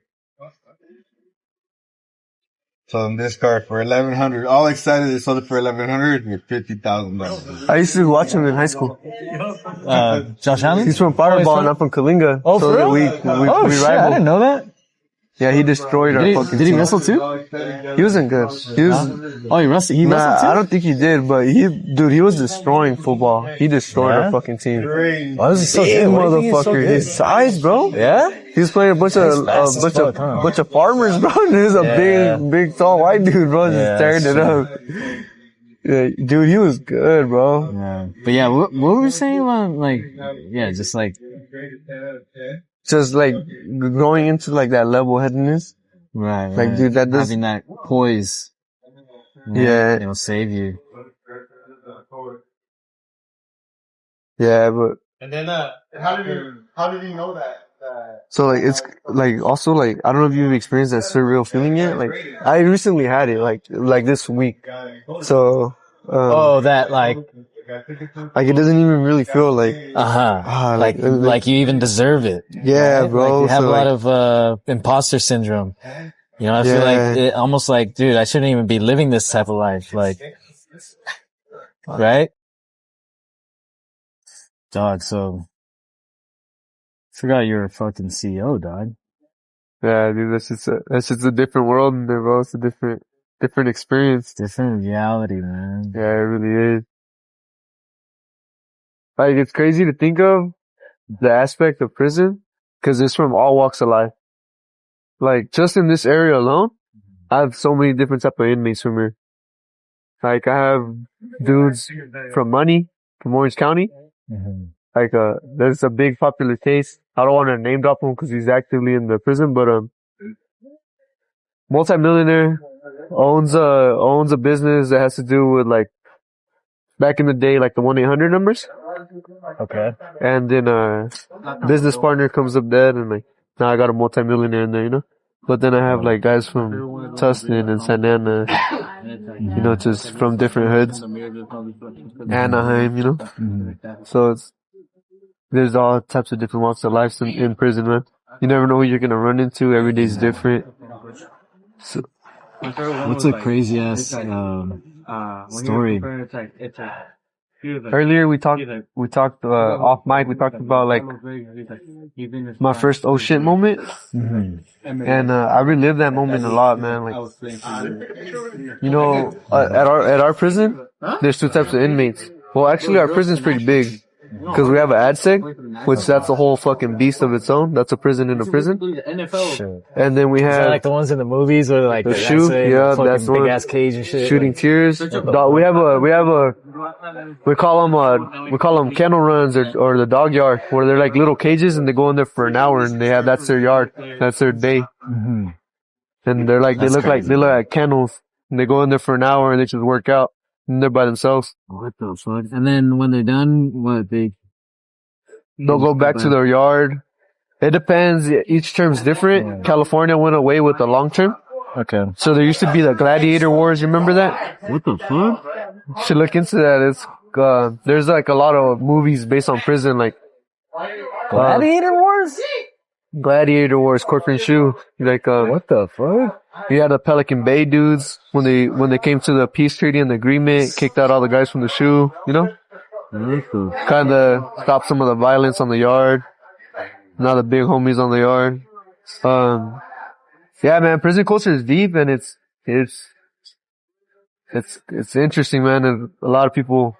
Speaker 3: So in this card for $1,100, all excited they sold it for $1,100 and $50,000.
Speaker 2: I used to watch him in high school.
Speaker 1: Josh Allen?
Speaker 2: He's from Fireball and I'm from Kalinga.
Speaker 1: Oh, for real?
Speaker 2: We
Speaker 1: shit,
Speaker 2: rivaled.
Speaker 1: I didn't know that.
Speaker 2: Yeah, he destroyed our fucking team.
Speaker 1: Did he wrestle too?
Speaker 2: He wasn't good. He was.
Speaker 1: Oh, he wrestled too?
Speaker 2: I don't think he did, but he was destroying football. He destroyed our fucking team.
Speaker 1: Why was he so good?
Speaker 2: Motherfucker. His size, bro.
Speaker 1: Yeah?
Speaker 2: He was playing a bunch of farmers, bro. And he was a big, tall white dude, bro. Just tearing it up. Yeah, dude, he was good, bro.
Speaker 1: Yeah. But yeah, what were we saying about,
Speaker 2: just like going into like that level-headedness.
Speaker 1: Right.
Speaker 2: Like, dude, that does.
Speaker 1: Having that poise.
Speaker 2: Yeah.
Speaker 1: It'll save you.
Speaker 2: Yeah, but.
Speaker 3: And then, how did he know that?
Speaker 2: So like, it's like, also like, I don't know if you've experienced that surreal feeling yet. Like, I recently had it, like this week. So, like it doesn't even really feel like,
Speaker 1: like you even deserve it.
Speaker 2: Yeah, right? Bro.
Speaker 1: Like you have a lot of, imposter syndrome. I feel like it almost like, dude, I shouldn't even be living this type of life. Like, right? Dog, so, forgot you're a fucking CEO, dog.
Speaker 2: Yeah, dude, that's just a different world in there, bro. It's a different experience.
Speaker 1: Different reality, man.
Speaker 2: Yeah, it really is. Like, it's crazy to think of the aspect of prison, cause it's from all walks of life. Like, just in this area alone, I have so many different type of inmates from here. Like, I have dudes from Money, from Orange County.
Speaker 1: Mm-hmm.
Speaker 2: Like, there's a big popular case. I don't want to name drop him cause he's actively in the prison, but, multi-millionaire, owns a business that has to do with like, back in the day, like the 1-800 numbers.
Speaker 1: Okay.
Speaker 2: And then, business partner comes up dead and like, now I got a multi-millionaire in there, But then I have like guys from Tustin and Santa Ana, just from different hoods. Anaheim,
Speaker 1: Mm-hmm.
Speaker 2: So there's all types of different walks of life in prison, man. You never know who you're gonna run into. Every day's different. So,
Speaker 1: what's a crazy ass, story?
Speaker 2: Earlier we talked off mic, we talked about like my first oh shit moment.
Speaker 1: Mm-hmm.
Speaker 2: And I relived that moment a lot, man. Like, at our prison, there's two types of inmates. Well, actually our prison's pretty big. Because we have an ADSEG, which that's a whole fucking beast of its own. That's a prison in a prison.
Speaker 1: Shit.
Speaker 2: And then we
Speaker 1: Is that
Speaker 2: have
Speaker 1: like the ones in the movies where like
Speaker 2: the shoe. Yeah, that's
Speaker 1: big
Speaker 2: one.
Speaker 1: ass cage and shit.
Speaker 2: Shooting tears. We call them kennel runs or the dog yard, where they're like little cages and they go in there for an hour and that's their yard. That's their day.
Speaker 1: Mm-hmm.
Speaker 2: And they look like kennels. And they go in there for an hour and they just work out. And they're by themselves.
Speaker 1: What the fuck? And then when they're done,
Speaker 2: they'll go back to their yard. It depends. Each term's different. Yeah. California went away with the long term.
Speaker 1: Okay.
Speaker 2: So there used to be the gladiator wars. You remember that?
Speaker 1: What the fuck?
Speaker 2: You should look into that. It's, there's like a lot of movies based on prison, like,
Speaker 1: gladiator wars?
Speaker 2: Gladiator wars, Corcoran Shoe. Like,
Speaker 1: what the fuck?
Speaker 2: You had the Pelican Bay dudes when they came to the peace treaty and the agreement, kicked out all the guys from the shoe, you know? Kind of stopped some of the violence on the yard. Now the big homies on the yard. Yeah, man, prison culture is deep and it's interesting, man. And a lot of people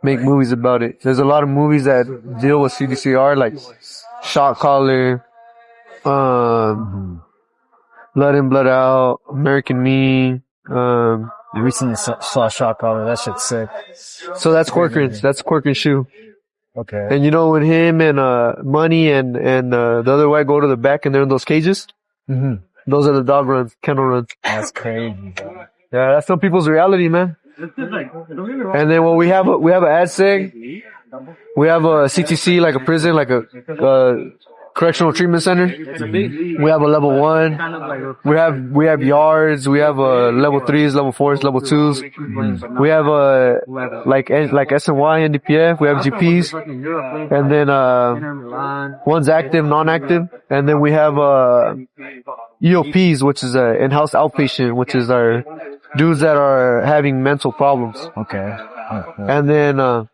Speaker 2: make movies about it. There's a lot of movies that deal with CDCR, like Shot Caller, Blood In, Blood Out, American Me.
Speaker 1: I recently saw Shot Caller. That shit's sick.
Speaker 2: So that's Corcoran's. That's Corcoran Shoe.
Speaker 1: Okay.
Speaker 2: And you know when him and Money and the other white go to the back and they're in those cages?
Speaker 1: Mm-hmm.
Speaker 2: Those are the dog runs, kennel runs.
Speaker 1: That's crazy, bro.
Speaker 2: Yeah, that's some people's reality, man. And then when we have an ADSEG, we have a CTC, like a prison, like a correctional treatment center. We have a level 1. We have yards. We have level 3s, level 4s, level 2s. We have like SNY, NDPF. We have GPs, and then one's active, non-active, and then we have EOPs, which is a in-house outpatient, which is our dudes that are having mental problems.
Speaker 1: Okay.
Speaker 2: And then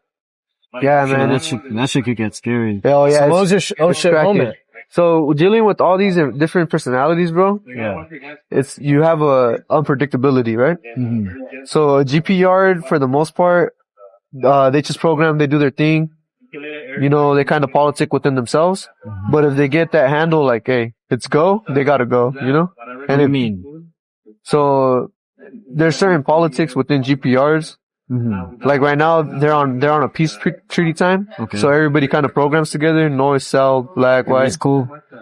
Speaker 2: yeah, man.
Speaker 1: That shit could get scary.
Speaker 2: Oh, yeah.
Speaker 1: So what was your shit moment?
Speaker 2: So dealing with all these different personalities, bro.
Speaker 1: Yeah.
Speaker 2: You have a unpredictability, right?
Speaker 1: Mm-hmm.
Speaker 2: So a GP yard, for the most part, they just program, they do their thing. You know, they kind of politic within themselves. Mm-hmm. But if they get that handle, like, hey, it's go, they gotta go, you know?
Speaker 1: What do you mean?
Speaker 2: So there's certain politics within GPRs.
Speaker 1: Mm-hmm.
Speaker 2: Like right now, they're on a peace treaty time. Okay. So everybody kind of programs together. North, South, Black, White.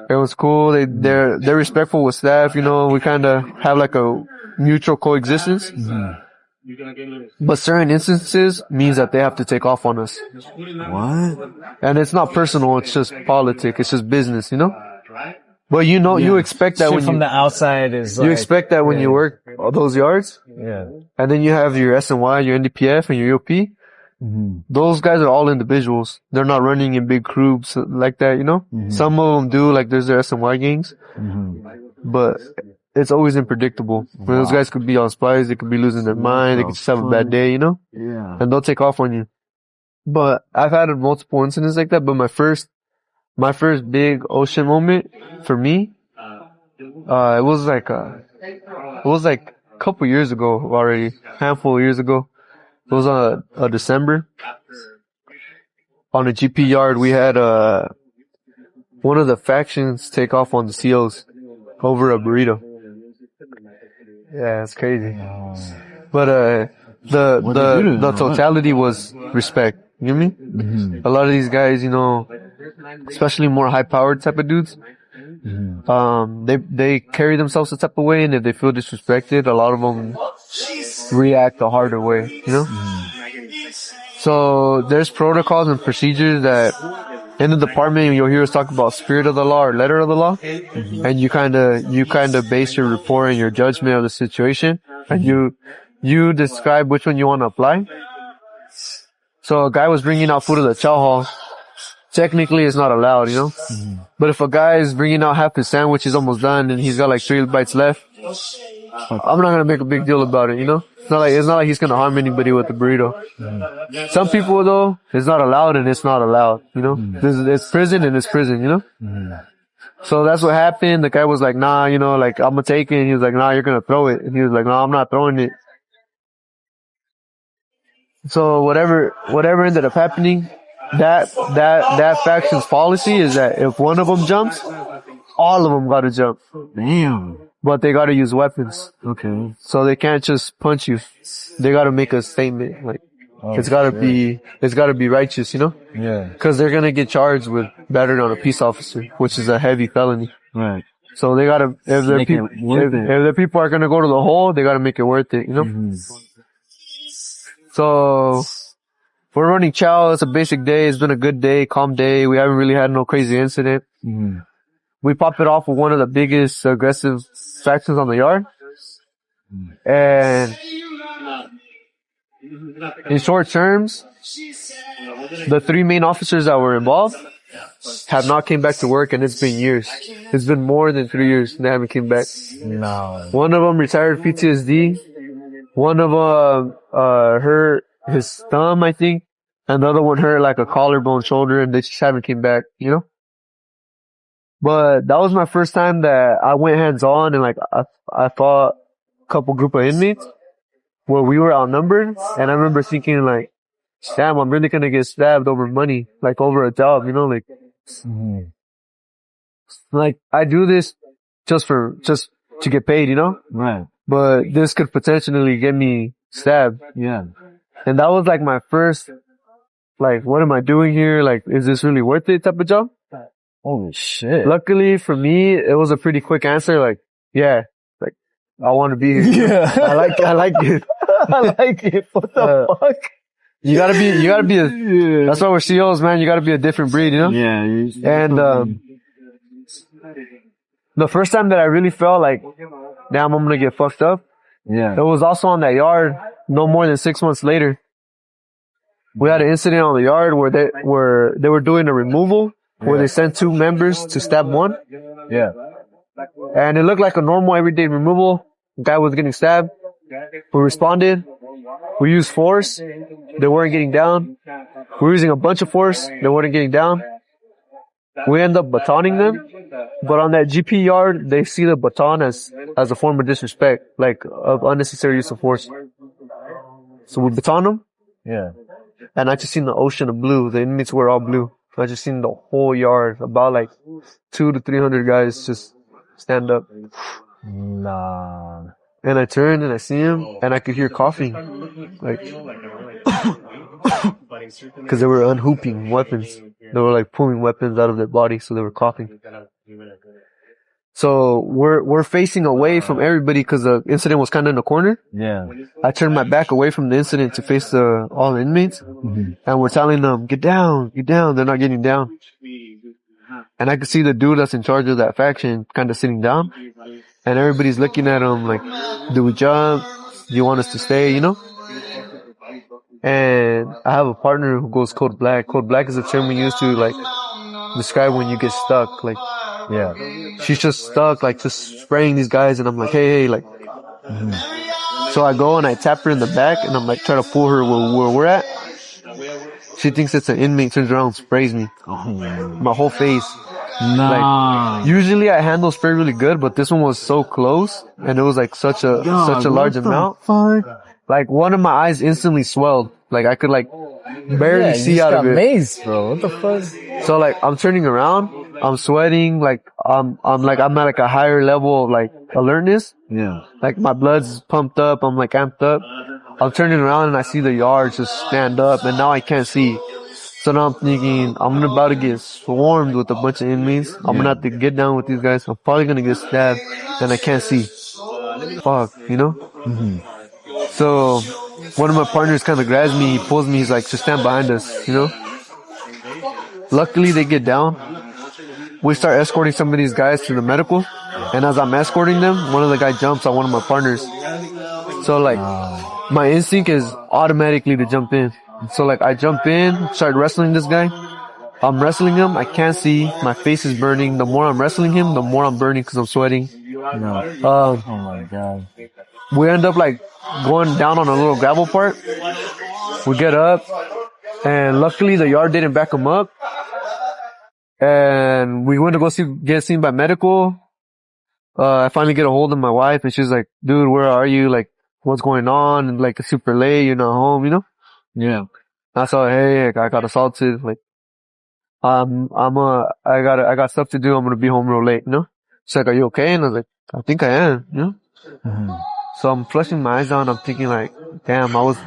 Speaker 2: Everyone's cool. They're respectful with staff. You know, we kind of have like a mutual coexistence. Mm-hmm. But certain instances means that they have to take off on us.
Speaker 1: What?
Speaker 2: And it's not personal. It's just politics. It's just business, you know? But you know, you expect that
Speaker 1: from the outside is
Speaker 2: you expect that when you work all those yards.
Speaker 1: Yeah.
Speaker 2: And then you have your SNY, your NDPF, and your EOP. Mm-hmm. Those guys are all individuals. They're not running in big groups like that, you know? Mm-hmm. Some of them do, like there's their SNY gangs. Mm-hmm. But it's always unpredictable. Wow. Those guys could be on spies, they could be losing their mind, they could just have a bad day, you know?
Speaker 1: Yeah.
Speaker 2: And they'll take off on you. But I've had multiple incidents like that, but my first big ocean moment for me, it was like a couple years ago already, handful of years ago. It was on a December. On a GP yard, we had, one of the factions take off on the SEALs over a burrito. Yeah, it's crazy. But, the totality was respect. You know what I mean? Mm-hmm. A lot of these guys, you know, especially more high-powered type of dudes, they carry themselves a type of way, and if they feel disrespected, a lot of them react the harder way, you know? So there's protocols and procedures that in the department you'll hear us talk about spirit of the law or letter of the law, and you kind of base your report and your judgment of the situation, and you describe which one you want to apply. So a guy was bringing out food at the chow hall. Technically, it's not allowed, you know? Mm-hmm. But if a guy is bringing out half his sandwich, he's almost done, and he's got like 3 bites left, I'm not gonna make a big deal about it, you know? It's not like he's gonna harm anybody with the burrito. Mm-hmm. Some people, though, it's not allowed and it's not allowed, you know? Mm-hmm. It's prison and it's prison, you know? Mm-hmm. So that's what happened. The guy was like, nah, you know, like, I'm gonna take it. And he was like, nah, you're gonna throw it. And he was like, nah, I'm not throwing it. So whatever ended up happening, that faction's policy is that if one of them jumps, all of them gotta jump.
Speaker 1: Damn.
Speaker 2: But they gotta use weapons.
Speaker 1: Okay.
Speaker 2: So they can't just punch you. They gotta make a statement. Like, it's gotta be righteous, you know?
Speaker 1: Yeah.
Speaker 2: Cause they're gonna get charged with battery on a peace officer, which is a heavy felony.
Speaker 1: Right.
Speaker 2: So they gotta, if their people are gonna go to the hole, they gotta make it worth it, you know?
Speaker 1: Mm-hmm.
Speaker 2: So, we're running chow. It's a basic day. It's been a good day, calm day. We haven't really had no crazy incident.
Speaker 1: Mm-hmm.
Speaker 2: We popped it off with one of the biggest aggressive factions on the yard. And in short terms, the 3 main officers that were involved have not came back to work, and it's been years. It's been more than 3 years and they haven't came back.
Speaker 1: No.
Speaker 2: One of them retired PTSD. One of them hurt his thumb, I think. Another one hurt like a collarbone, shoulder, and they just haven't came back, you know? But that was my first time that I went hands-on, and like I fought a couple group of inmates where we were outnumbered, and I remember thinking like, damn, I'm really gonna get stabbed over money, like over a job, you know, like, like I do this just to get paid, you know?
Speaker 1: Right.
Speaker 2: But this could potentially get me stabbed.
Speaker 1: Yeah.
Speaker 2: And that was like my first, like, what am I doing here? Like, is this really worth it type of job?
Speaker 1: Holy shit.
Speaker 2: Luckily for me, it was a pretty quick answer. Like, yeah, like, I want to be here.
Speaker 1: Yeah.
Speaker 2: I like it.
Speaker 1: I like it. What the fuck?
Speaker 2: You gotta be that's why we're CEOs, man. You gotta be a different breed, you know?
Speaker 1: Yeah.
Speaker 2: And, the first time that I really felt like, damn, I'm gonna get fucked up.
Speaker 1: Yeah.
Speaker 2: It was also on that yard no more than 6 months later. We had an incident on the yard where they were doing a removal where they sent 2 members to stab one.
Speaker 1: Yeah.
Speaker 2: And it looked like a normal everyday removal. The guy was getting stabbed. We responded. We used force. They weren't getting down. We were using a bunch of force. They weren't getting down. We end up batoning them. But on that GP yard, they see the baton as a form of disrespect, like of unnecessary use of force. So we baton them.
Speaker 1: Yeah.
Speaker 2: And I just seen the ocean of blue. The inmates were all blue. I just seen the whole yard, about like 200 to 300 guys just stand up.
Speaker 1: Nah.
Speaker 2: And I turned and I see him and I could hear coughing. Like, cause they were unhooping weapons. They were like pulling weapons out of their body, so they were coughing. So we're facing away from everybody because the incident was kind of in the corner.
Speaker 1: Yeah.
Speaker 2: I turned my back away from the incident to face all the inmates.
Speaker 1: Mm-hmm.
Speaker 2: And we're telling them, get down. They're not getting down. And I could see the dude that's in charge of that faction kind of sitting down. And everybody's looking at him like, do we jump? Do you want us to stay, you know? And I have a partner who goes code black. Code black is a term we use to like describe when you get stuck. Like,
Speaker 1: yeah,
Speaker 2: she's just stuck, like just spraying these guys. And I'm like, hey, like, So I go and I tap her in the back and I'm like, try to pull her where we're at. She thinks it's an inmate, turns around and sprays me. My whole face.
Speaker 1: Nah.
Speaker 2: Like, usually I handle spray really good, but this one was so close and it was like such a large amount. Like one of my eyes instantly swelled. Like I could like barely see out of it.
Speaker 1: Amazed, bro. What the fuck?
Speaker 2: So like I'm turning around, I'm sweating, like I'm at like a higher level of like alertness.
Speaker 1: Yeah.
Speaker 2: Like my blood's pumped up, I'm like amped up. I'm turning around and I see the yard just stand up and now I can't see. So now I'm thinking, I'm about to get swarmed with a bunch of inmates. I'm gonna have to get down with these guys. I'm probably gonna get stabbed and I can't see. Fuck, you know?
Speaker 1: Mm-hmm.
Speaker 2: So one of my partners kind of grabs me, he pulls me, he's like, just stand behind us, you know? Luckily they get down. We start escorting some of these guys to the medical. And as I'm escorting them, one of the guys jumps on one of my partners. So like, my instinct is automatically to jump in. So like I jump in, start wrestling this guy. I'm wrestling him. I can't see. My face is burning. The more I'm wrestling him, the more I'm burning because I'm sweating.
Speaker 1: No. Oh my God.
Speaker 2: We end up like going down on a little gravel part. We get up and luckily the yard didn't back him up. And we went to go get seen by medical. I finally get a hold of my wife and she's like, dude, where are you? Like, what's going on? And like, it's super late. You're not home, you know?
Speaker 1: Yeah.
Speaker 2: I saw, hey, I got assaulted. Like, I got stuff to do. I'm gonna be home real late, you know? She's like, are you okay? And I was like, I think I am, you know? Mm-hmm. So I'm flushing my eyes out. I'm thinking like, damn, I was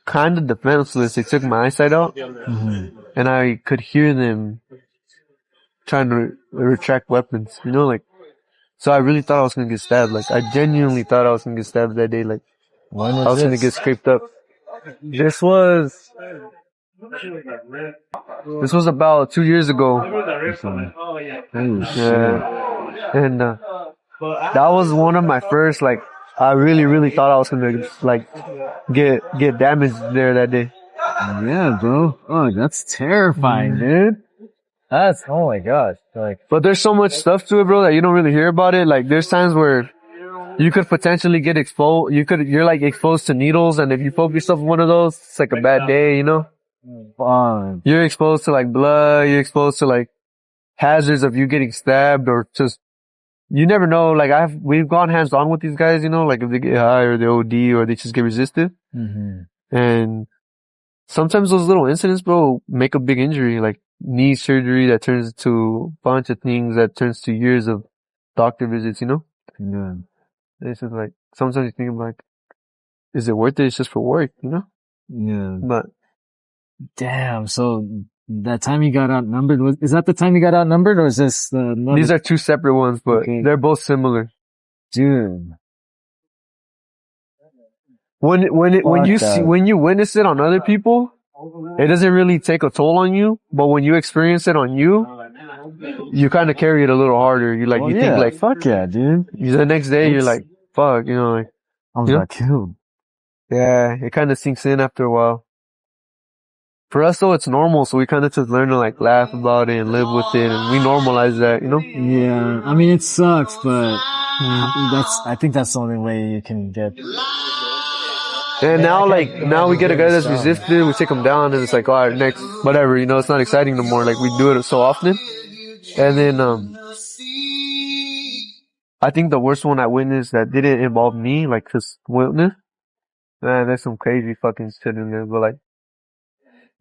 Speaker 2: kind of defenseless. They took my eyesight out, and I could hear them trying to retract weapons, you know, like, so I really thought I was gonna get stabbed. Like, I genuinely thought I was gonna get stabbed that day. Like, I was gonna get scraped up. This was about 2 years ago. Yeah. And, that was one of my first, like, I really, really thought I was gonna, like, get damaged there that day.
Speaker 1: Yeah, bro. Oh, that's terrifying, dude. That's, oh my gosh. Like,
Speaker 2: but there's so much stuff to it, bro, that you don't really hear about it. Like, there's times where you could potentially get exposed. You're like exposed to needles, and if you poke yourself with one of those, it's like a bad day, you know? You're exposed to like blood, you're exposed to like hazards of you getting stabbed, or just, you never know. Like, we've gone hands on with these guys, you know, like if they get high or they OD or they just get resisted. And sometimes those little incidents, bro, make a big injury, like knee surgery that turns into a bunch of things that turns to years of doctor visits, you know? Yeah. It's just like, sometimes you think like, is it worth it? It's just for work, you know? Yeah. But
Speaker 1: damn, so that time you got outnumbered, is that the time you got outnumbered, or is this
Speaker 2: these are two separate ones, but they're both similar.
Speaker 1: Dude.
Speaker 2: When you witness it on other people, it doesn't really take a toll on you, but when you experience it on you, you kind of carry it a little harder. You like, think like,
Speaker 1: fuck yeah, dude.
Speaker 2: The next day you're like, fuck, you know, like,
Speaker 1: I was killed.
Speaker 2: Yeah, it kind of sinks in after a while. For us though, it's normal, so we kind of just learn to like laugh about it and live with it, and we normalize that, you know?
Speaker 1: Yeah, I mean, it sucks, but I think that's the only way you can get.
Speaker 2: And now we get a guy that's resisted, we take him down, and it's like, alright, next, whatever, you know, it's not exciting no more. Like, we do it so often. And then, I think the worst one I witnessed that didn't involve me, like, just witness, man, there's some crazy fucking shit in there, but like,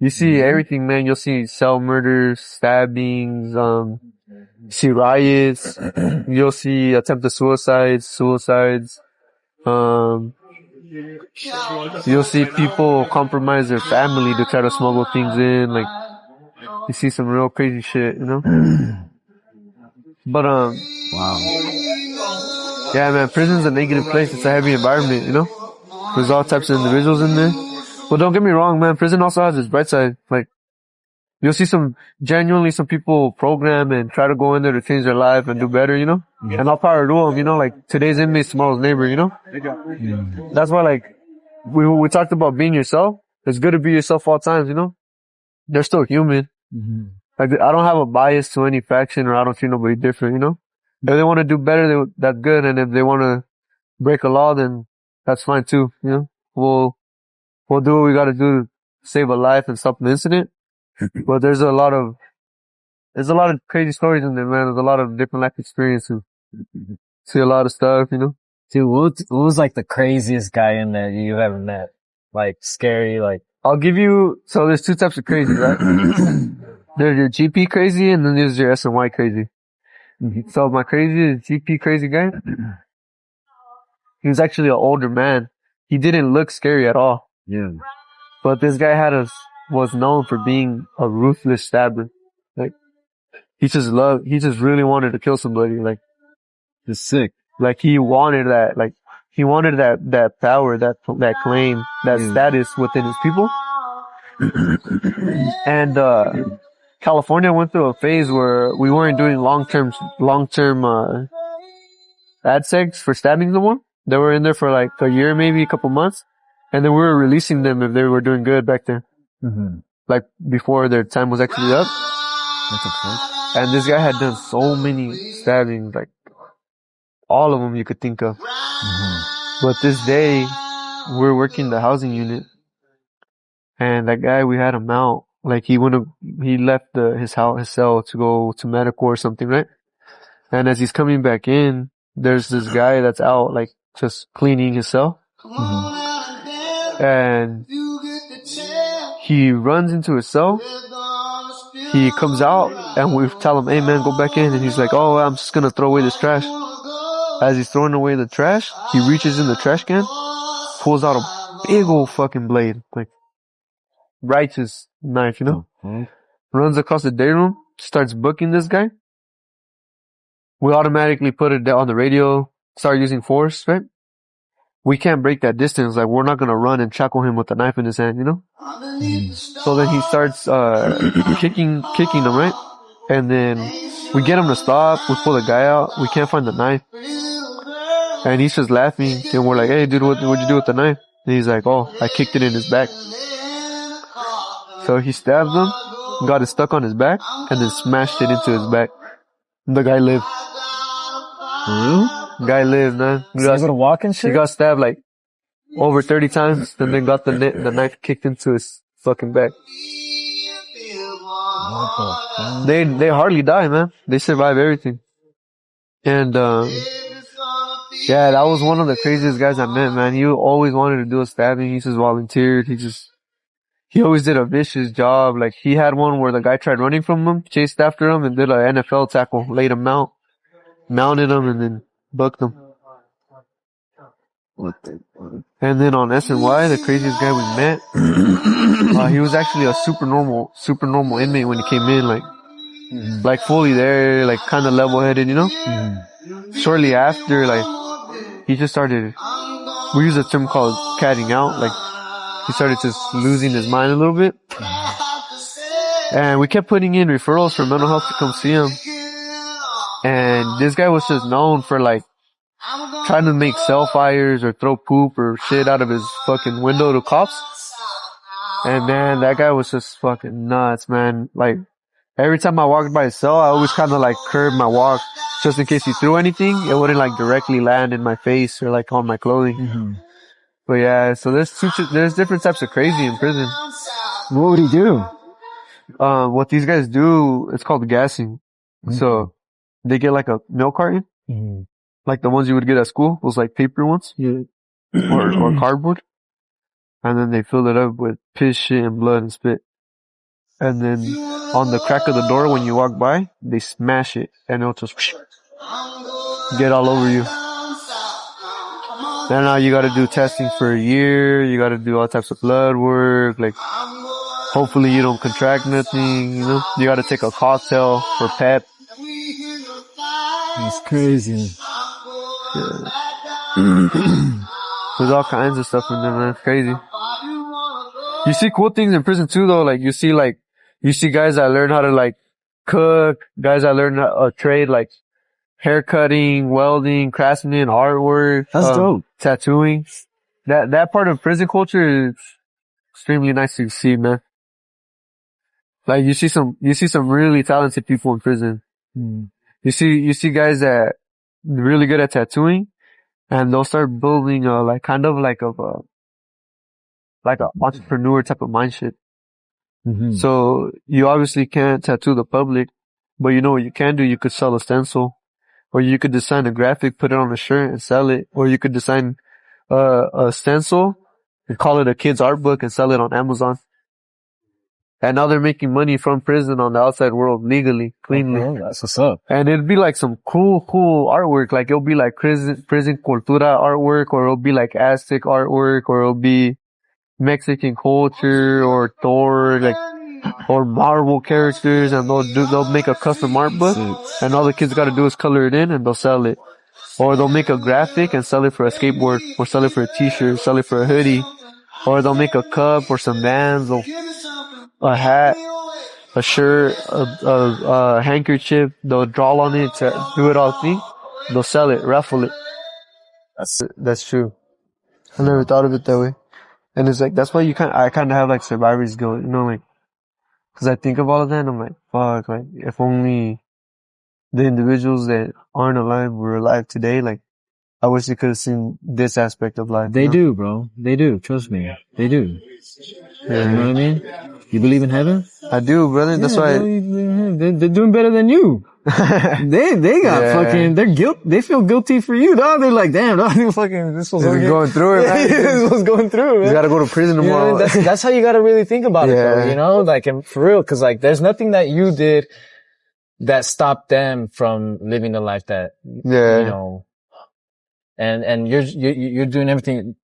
Speaker 2: you see everything, man. You'll see cell murders, stabbings, see riots, you'll see attempted suicides, you'll see people compromise their family to try to smuggle things in, like, you see some real crazy shit, you know? But, wow. Yeah, man, prison's a negative place. It's a heavy environment, you know? There's all types of individuals in there. But don't get me wrong, man, prison also has its bright side. Like, you'll see some people program and try to go in there to change their life and do better, you know? And all power to them, you know, like, today's inmate's tomorrow's neighbor, you know? That's why, like, we talked about being yourself. It's good to be yourself all times, you know? They're still human. Like, I don't have a bias to any faction, or I don't treat nobody different, you know? If they want to do better, that's good. And if they want to break a law, then that's fine too, you know? We'll do what we gotta do to save a life and stop an incident. But there's a lot of crazy stories in there, man. There's a lot of different life experiences. See a lot of stuff, you know?
Speaker 1: Dude, what was like the craziest guy in there you've ever met? Like, scary, like.
Speaker 2: I'll give you, so there's two types of crazy, right? There's your GP crazy, and then there's your SNY crazy. So my GP crazy guy, he was actually an older man. He didn't look scary at all. Yeah. But this guy was known for being a ruthless stabber. Like, he just really wanted to kill somebody. Like,
Speaker 1: just sick.
Speaker 2: Like, he wanted that power, that claim, that status within his people. And, California went through a phase where we weren't doing long-term, ad segs for stabbings no more. They were in there for like a year, maybe a couple months. And then we were releasing them if they were doing good back then. Like, before their time was actually up. And this guy had done so many stabbings, like, all of them you could think of. But this day, we're working the housing unit. And that guy, we had him out. Like, he left his cell to go to medical or something, right? And as he's coming back in, there's this guy that's out, like, just cleaning his cell. And He runs into his cell. He comes out and we tell him, hey man, go back in. And he's like, oh, I'm just gonna throw away this trash. As he's throwing away the trash, he reaches in the trash can, pulls out a big old fucking blade, like righteous knife, you know? Runs across the day room, starts booking this guy. We automatically put it on the radio, start using force, right? We can't break that distance. Like, we're not gonna run and shackle him with a knife in his hand, you know? So then he starts, kicking him, right? And then we get him to stop. We pull the guy out. We can't find the knife. And he's just laughing. And we're like, hey dude, what'd you do with the knife? And he's like, oh, I kicked it in his back. So he stabbed him, got it stuck on his back, and then smashed it into his back. The guy lived. Guy lived, man.
Speaker 1: He was able to walk and shit?
Speaker 2: He got stabbed like over 30 times, and then got the knife kicked into his fucking back. They hardly die, man. They survive everything. And yeah, that was one of the craziest guys I met, man. He always wanted to do a stabbing. He just volunteered. He always did a vicious job. Like, he had one where the guy tried running from him, chased after him, and did an NFL tackle, laid him out, mounted him, and then booked him. And then on SNY, the craziest guy we met, he was actually a super normal inmate when he came in, like fully there, like kind of level-headed, you know? Shortly after, like, he just started, we use a term called catting out, like, he started just losing his mind a little bit. And we kept putting in referrals for mental health to come see him. And this guy was just known for, like, trying to make cell fires or throw poop or shit out of his fucking window to cops. And man, that guy was just fucking nuts, man. Like, every time I walked by his cell, I always kind of like curved my walk just in case he threw anything. It wouldn't like directly land in my face or like on my clothing. But yeah, so there's different types of crazy in prison.
Speaker 1: What would he do?
Speaker 2: What these guys do, it's called gassing. So they get like a milk carton. Like the ones you would get at school, those like paper ones, or cardboard, and then they fill it up with piss, shit, and blood and spit. And then on the crack of the door when you walk by, they smash it, and it'll just get all over you. Then now you got to do testing for a year. You got to do all types of blood work. Like, hopefully you don't contract nothing. You know, you got to take a cocktail for PEP.
Speaker 1: It's crazy.
Speaker 2: Yeah. There's all kinds of stuff in there, man. It's crazy. You see cool things in prison too, though. Like, you see guys that learn how to like cook, guys that learn a trade like hair cutting, welding, craftsman, artwork.
Speaker 1: That's dope.
Speaker 2: Tattooing. That part of prison culture is extremely nice to see, man. Like, you see some really talented people in prison. You see guys that really good at tattooing, and they'll start building like kind of like a entrepreneur type of mindset. So you obviously can't tattoo the public, but you know what you can do? You could sell a stencil, or you could design a graphic, put it on a shirt and sell it, or you could design a stencil and call it a kid's art book and sell it on Amazon. And now they're making money from prison on the outside world legally, cleanly.
Speaker 1: Oh, that's what's up.
Speaker 2: And it'd be like some cool artwork. Like, it'll be like prison cultura artwork, or it'll be like Aztec artwork, or it'll be Mexican culture, or Thor, like, or Marvel characters, and they'll make a custom art book, and all the kids gotta do is color it in, and they'll sell it. Or they'll make a graphic and sell it for a skateboard, or sell it for a t-shirt, sell it for a hoodie, or they'll make a cup or some bands, or a hat, a shirt, a handkerchief. They'll draw on it to do it all thing. They'll sell it, raffle it. That's true. I never thought of it that way. And it's like, that's why I kind of have like survivor's guilt, you know, like, cause I think of all of that and I'm like, fuck, like, if only the individuals that aren't alive were alive today, like, I wish they could have seen this aspect of life.
Speaker 1: They do, bro. They do. Trust me. They do. Yeah. You know what I mean? You believe in heaven?
Speaker 2: I do, brother. Yeah, that's why.
Speaker 1: They're doing better than you. they got fucking, they feel guilty for you, dog. They're like, damn, dog, this was
Speaker 2: going through it, man.
Speaker 1: This was going through, man.
Speaker 2: You gotta go to prison tomorrow.
Speaker 1: That's how you gotta really think about it, though, you know? Like, and for real, cause like, there's nothing that you did that stopped them from living the life that, you know, and you're doing everything,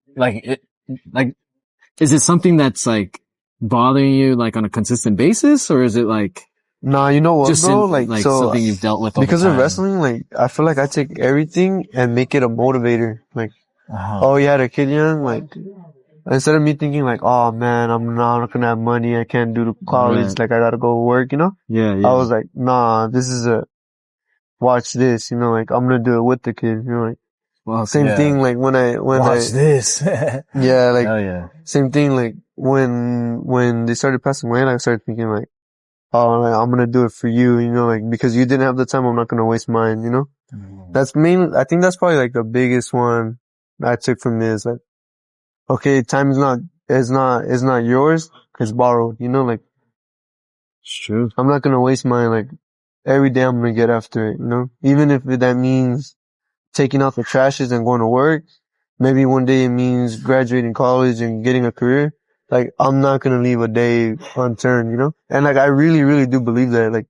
Speaker 1: is it something that's like bothering you like on a consistent basis, or is it like,
Speaker 2: nah, you know what,
Speaker 1: just
Speaker 2: bro? So,
Speaker 1: something you've dealt with
Speaker 2: because of wrestling, like, I feel like I take everything and make it a motivator. Like, oh, you had a kid young, like, instead of me thinking like, oh man, I'm not gonna have money, I can't do the college, like I gotta go work, you know?
Speaker 1: Yeah.
Speaker 2: I was like, nah, this is watch this, you know, like I'm gonna do it with the kid, you know, like, same thing, like when
Speaker 1: watch this.
Speaker 2: Yeah, like,
Speaker 1: hell yeah.
Speaker 2: Same thing, like when they started passing away, like, I started thinking like, oh, like, I'm gonna do it for you, you know, like, because you didn't have the time, I'm not gonna waste mine, you know? I think that's probably like the biggest one I took from this, like, okay, time is not yours, it's borrowed, you know, like,
Speaker 1: it's true.
Speaker 2: I'm not gonna waste mine, like, every day I'm gonna get after it, you know? Even if that means taking out the trashes and going to work, maybe one day it means graduating college and getting a career. Like, I'm not gonna leave a day unturned, you know? And like, I really, really do believe that. Like,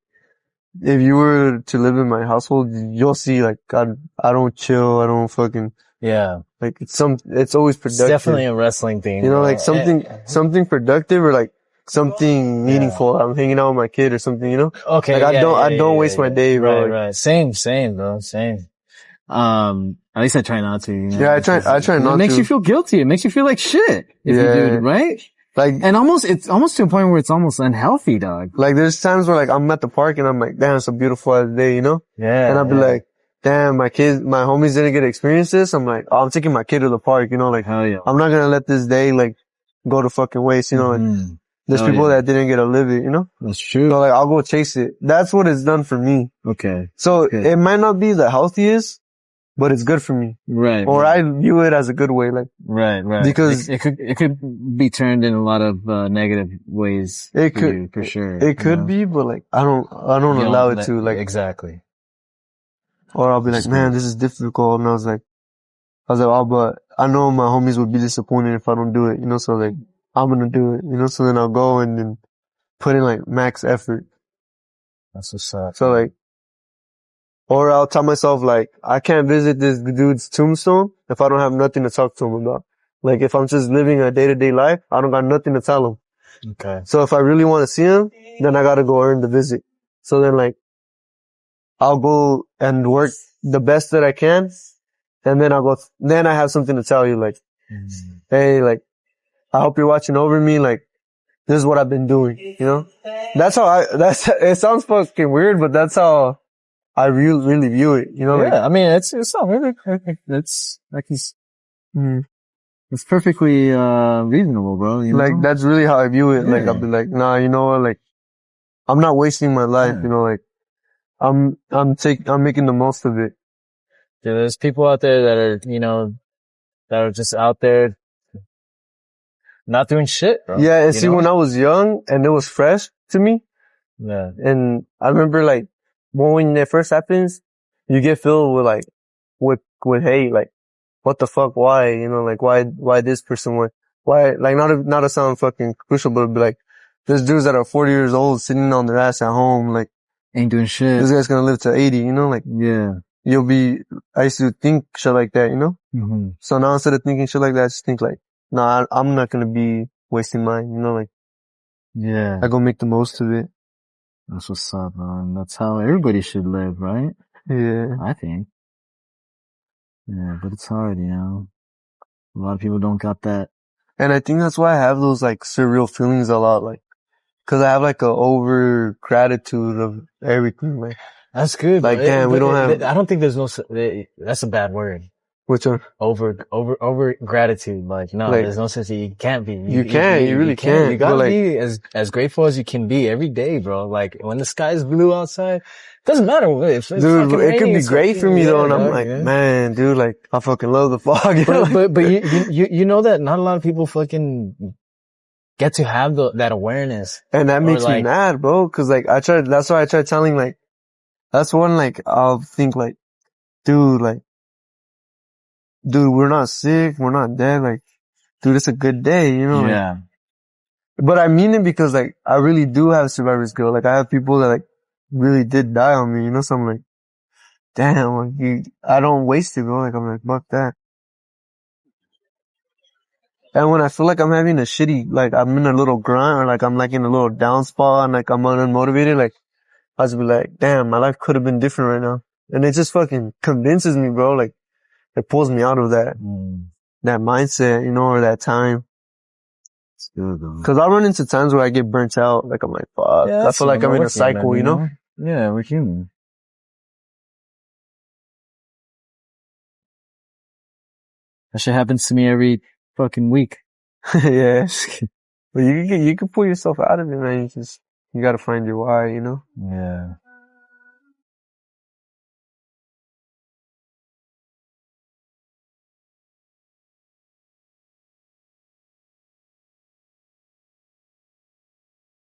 Speaker 2: if you were to live in my household, you'll see, like, I don't chill, I don't fucking, like, it's always productive.
Speaker 1: It's definitely a wrestling thing.
Speaker 2: You know, like something productive or like something meaningful. I'm hanging out with my kid or something, you know?
Speaker 1: Okay.
Speaker 2: Like, I don't waste my day, bro.
Speaker 1: Right. Same, bro. Same. At least I try not to. You know?
Speaker 2: Yeah, I try not to.
Speaker 1: It makes you feel guilty. It makes you feel like shit if you do it, right?
Speaker 2: Like,
Speaker 1: and it's almost to a point where it's almost unhealthy, dog.
Speaker 2: Like, there's times where like I'm at the park and I'm like, damn, it's a beautiful ass day, you know?
Speaker 1: Yeah.
Speaker 2: And I'll be like, damn, my homies didn't get to experience this. I'm like, oh, I'm taking my kid to the park, you know? Like,
Speaker 1: hell yeah.
Speaker 2: I'm not gonna let this day like go to fucking waste, you know? Like, there's people that didn't get to live it, you know?
Speaker 1: That's true.
Speaker 2: So like, I'll go chase it. That's what it's done for me.
Speaker 1: Okay.
Speaker 2: So it might not be the healthiest, but it's good for me.
Speaker 1: Right.
Speaker 2: Or I view it as a good way, like.
Speaker 1: Right.
Speaker 2: Because
Speaker 1: it could be turned in a lot of negative ways.
Speaker 2: It could,
Speaker 1: for sure.
Speaker 2: It could be, but like, I don't allow it to, like.
Speaker 1: Exactly.
Speaker 2: Or I'll be like, man, this is difficult. And I was like, oh, but I know my homies would be disappointed if I don't do it, you know? So like, I'm gonna do it, you know? So then I'll go and then put in like max effort.
Speaker 1: That's what's up.
Speaker 2: So like, or I'll tell myself like, I can't visit this dude's tombstone if I don't have nothing to talk to him about. Like, if I'm just living a day-to-day life, I don't got nothing to tell him.
Speaker 1: Okay.
Speaker 2: So if I really want to see him, then I gotta go earn the visit. So then like, I'll go and work the best that I can. And then then I have something to tell you, like, hey, like, I hope you're watching over me. Like, this is what I've been doing, you know? It sounds fucking weird, but that's how I really view it, you know?
Speaker 1: Yeah,
Speaker 2: like,
Speaker 1: I mean, it's not really, it's like it's perfectly, reasonable, bro. You know?
Speaker 2: Like, that's really how I view it. Yeah. Like, I'll be like, nah, you know what? Like, I'm not wasting my life, you know, like, I'm making the most of it.
Speaker 1: Yeah, there's people out there that are, you know, that are just out there not doing shit, bro.
Speaker 2: Yeah, and see, when I was young and it was fresh to me.
Speaker 1: Yeah.
Speaker 2: And I remember like, when it first happens, you get filled with like, with hate, like, what the fuck, why, you know, like, why this person, why, like, not to sound fucking crucial, but be like, there's dudes that are 40 years old sitting on their ass at home, like,
Speaker 1: ain't doing shit.
Speaker 2: This guy's gonna live to 80, you know, like, I used to think shit like that, you know?
Speaker 1: Mm-hmm.
Speaker 2: So now instead of thinking shit like that, I just think like, nah, I'm not gonna be wasting mine, you know, like, I go make the most of it.
Speaker 1: That's what's up, man. That's how everybody should live, right?
Speaker 2: Yeah.
Speaker 1: I think. Yeah, but it's hard, you know? A lot of people don't got that.
Speaker 2: And I think that's why I have those like surreal feelings a lot, like, cause I have like a over gratitude of everything, like.
Speaker 1: That's good.
Speaker 2: Like, damn, we don't have.
Speaker 1: I don't think there's no. That's a bad word.
Speaker 2: Which one?
Speaker 1: Over gratitude. Like, no, like, there's no such thing. You can't be.
Speaker 2: You really can't.
Speaker 1: You gotta be as grateful as you can be every day, bro. Like, when the sky's blue outside, doesn't matter if it's
Speaker 2: dude,
Speaker 1: fucking
Speaker 2: it could be great for me though, and I'm like,
Speaker 1: yeah.
Speaker 2: man, dude, like, I fucking love the fog.
Speaker 1: But you know that not a lot of people fucking get to have that awareness.
Speaker 2: And that makes me mad, bro, cause like, that's why I try telling like That's one, like, I'll think like, dude, we're not sick. We're not dead. Like, dude, it's a good day, you know?
Speaker 1: Yeah.
Speaker 2: Like, but I mean it because like, I really do have survivor's guilt. Like, I have people that like really did die on me, you know? So I'm like, damn, like, I don't waste it, bro. Like, I'm like, fuck that. And when I feel like I'm having a shitty, like, I'm in a little grunt or like, I'm like in a little down spot and like, I'm unmotivated, like, I just be like, damn, my life could have been different right now. And it just fucking convinces me, bro. Like, it pulls me out of that mindset, you know, or that time.
Speaker 1: It's good, though.
Speaker 2: Cause I run into times where I get burnt out. Like, I'm like, fuck.
Speaker 1: Yeah,
Speaker 2: I feel like I'm in a cycle, you know?
Speaker 1: Yeah, we're human. That shit happens to me every fucking week.
Speaker 2: Yeah. But you can pull yourself out of it, man. You gotta find your why, you know?
Speaker 1: Yeah.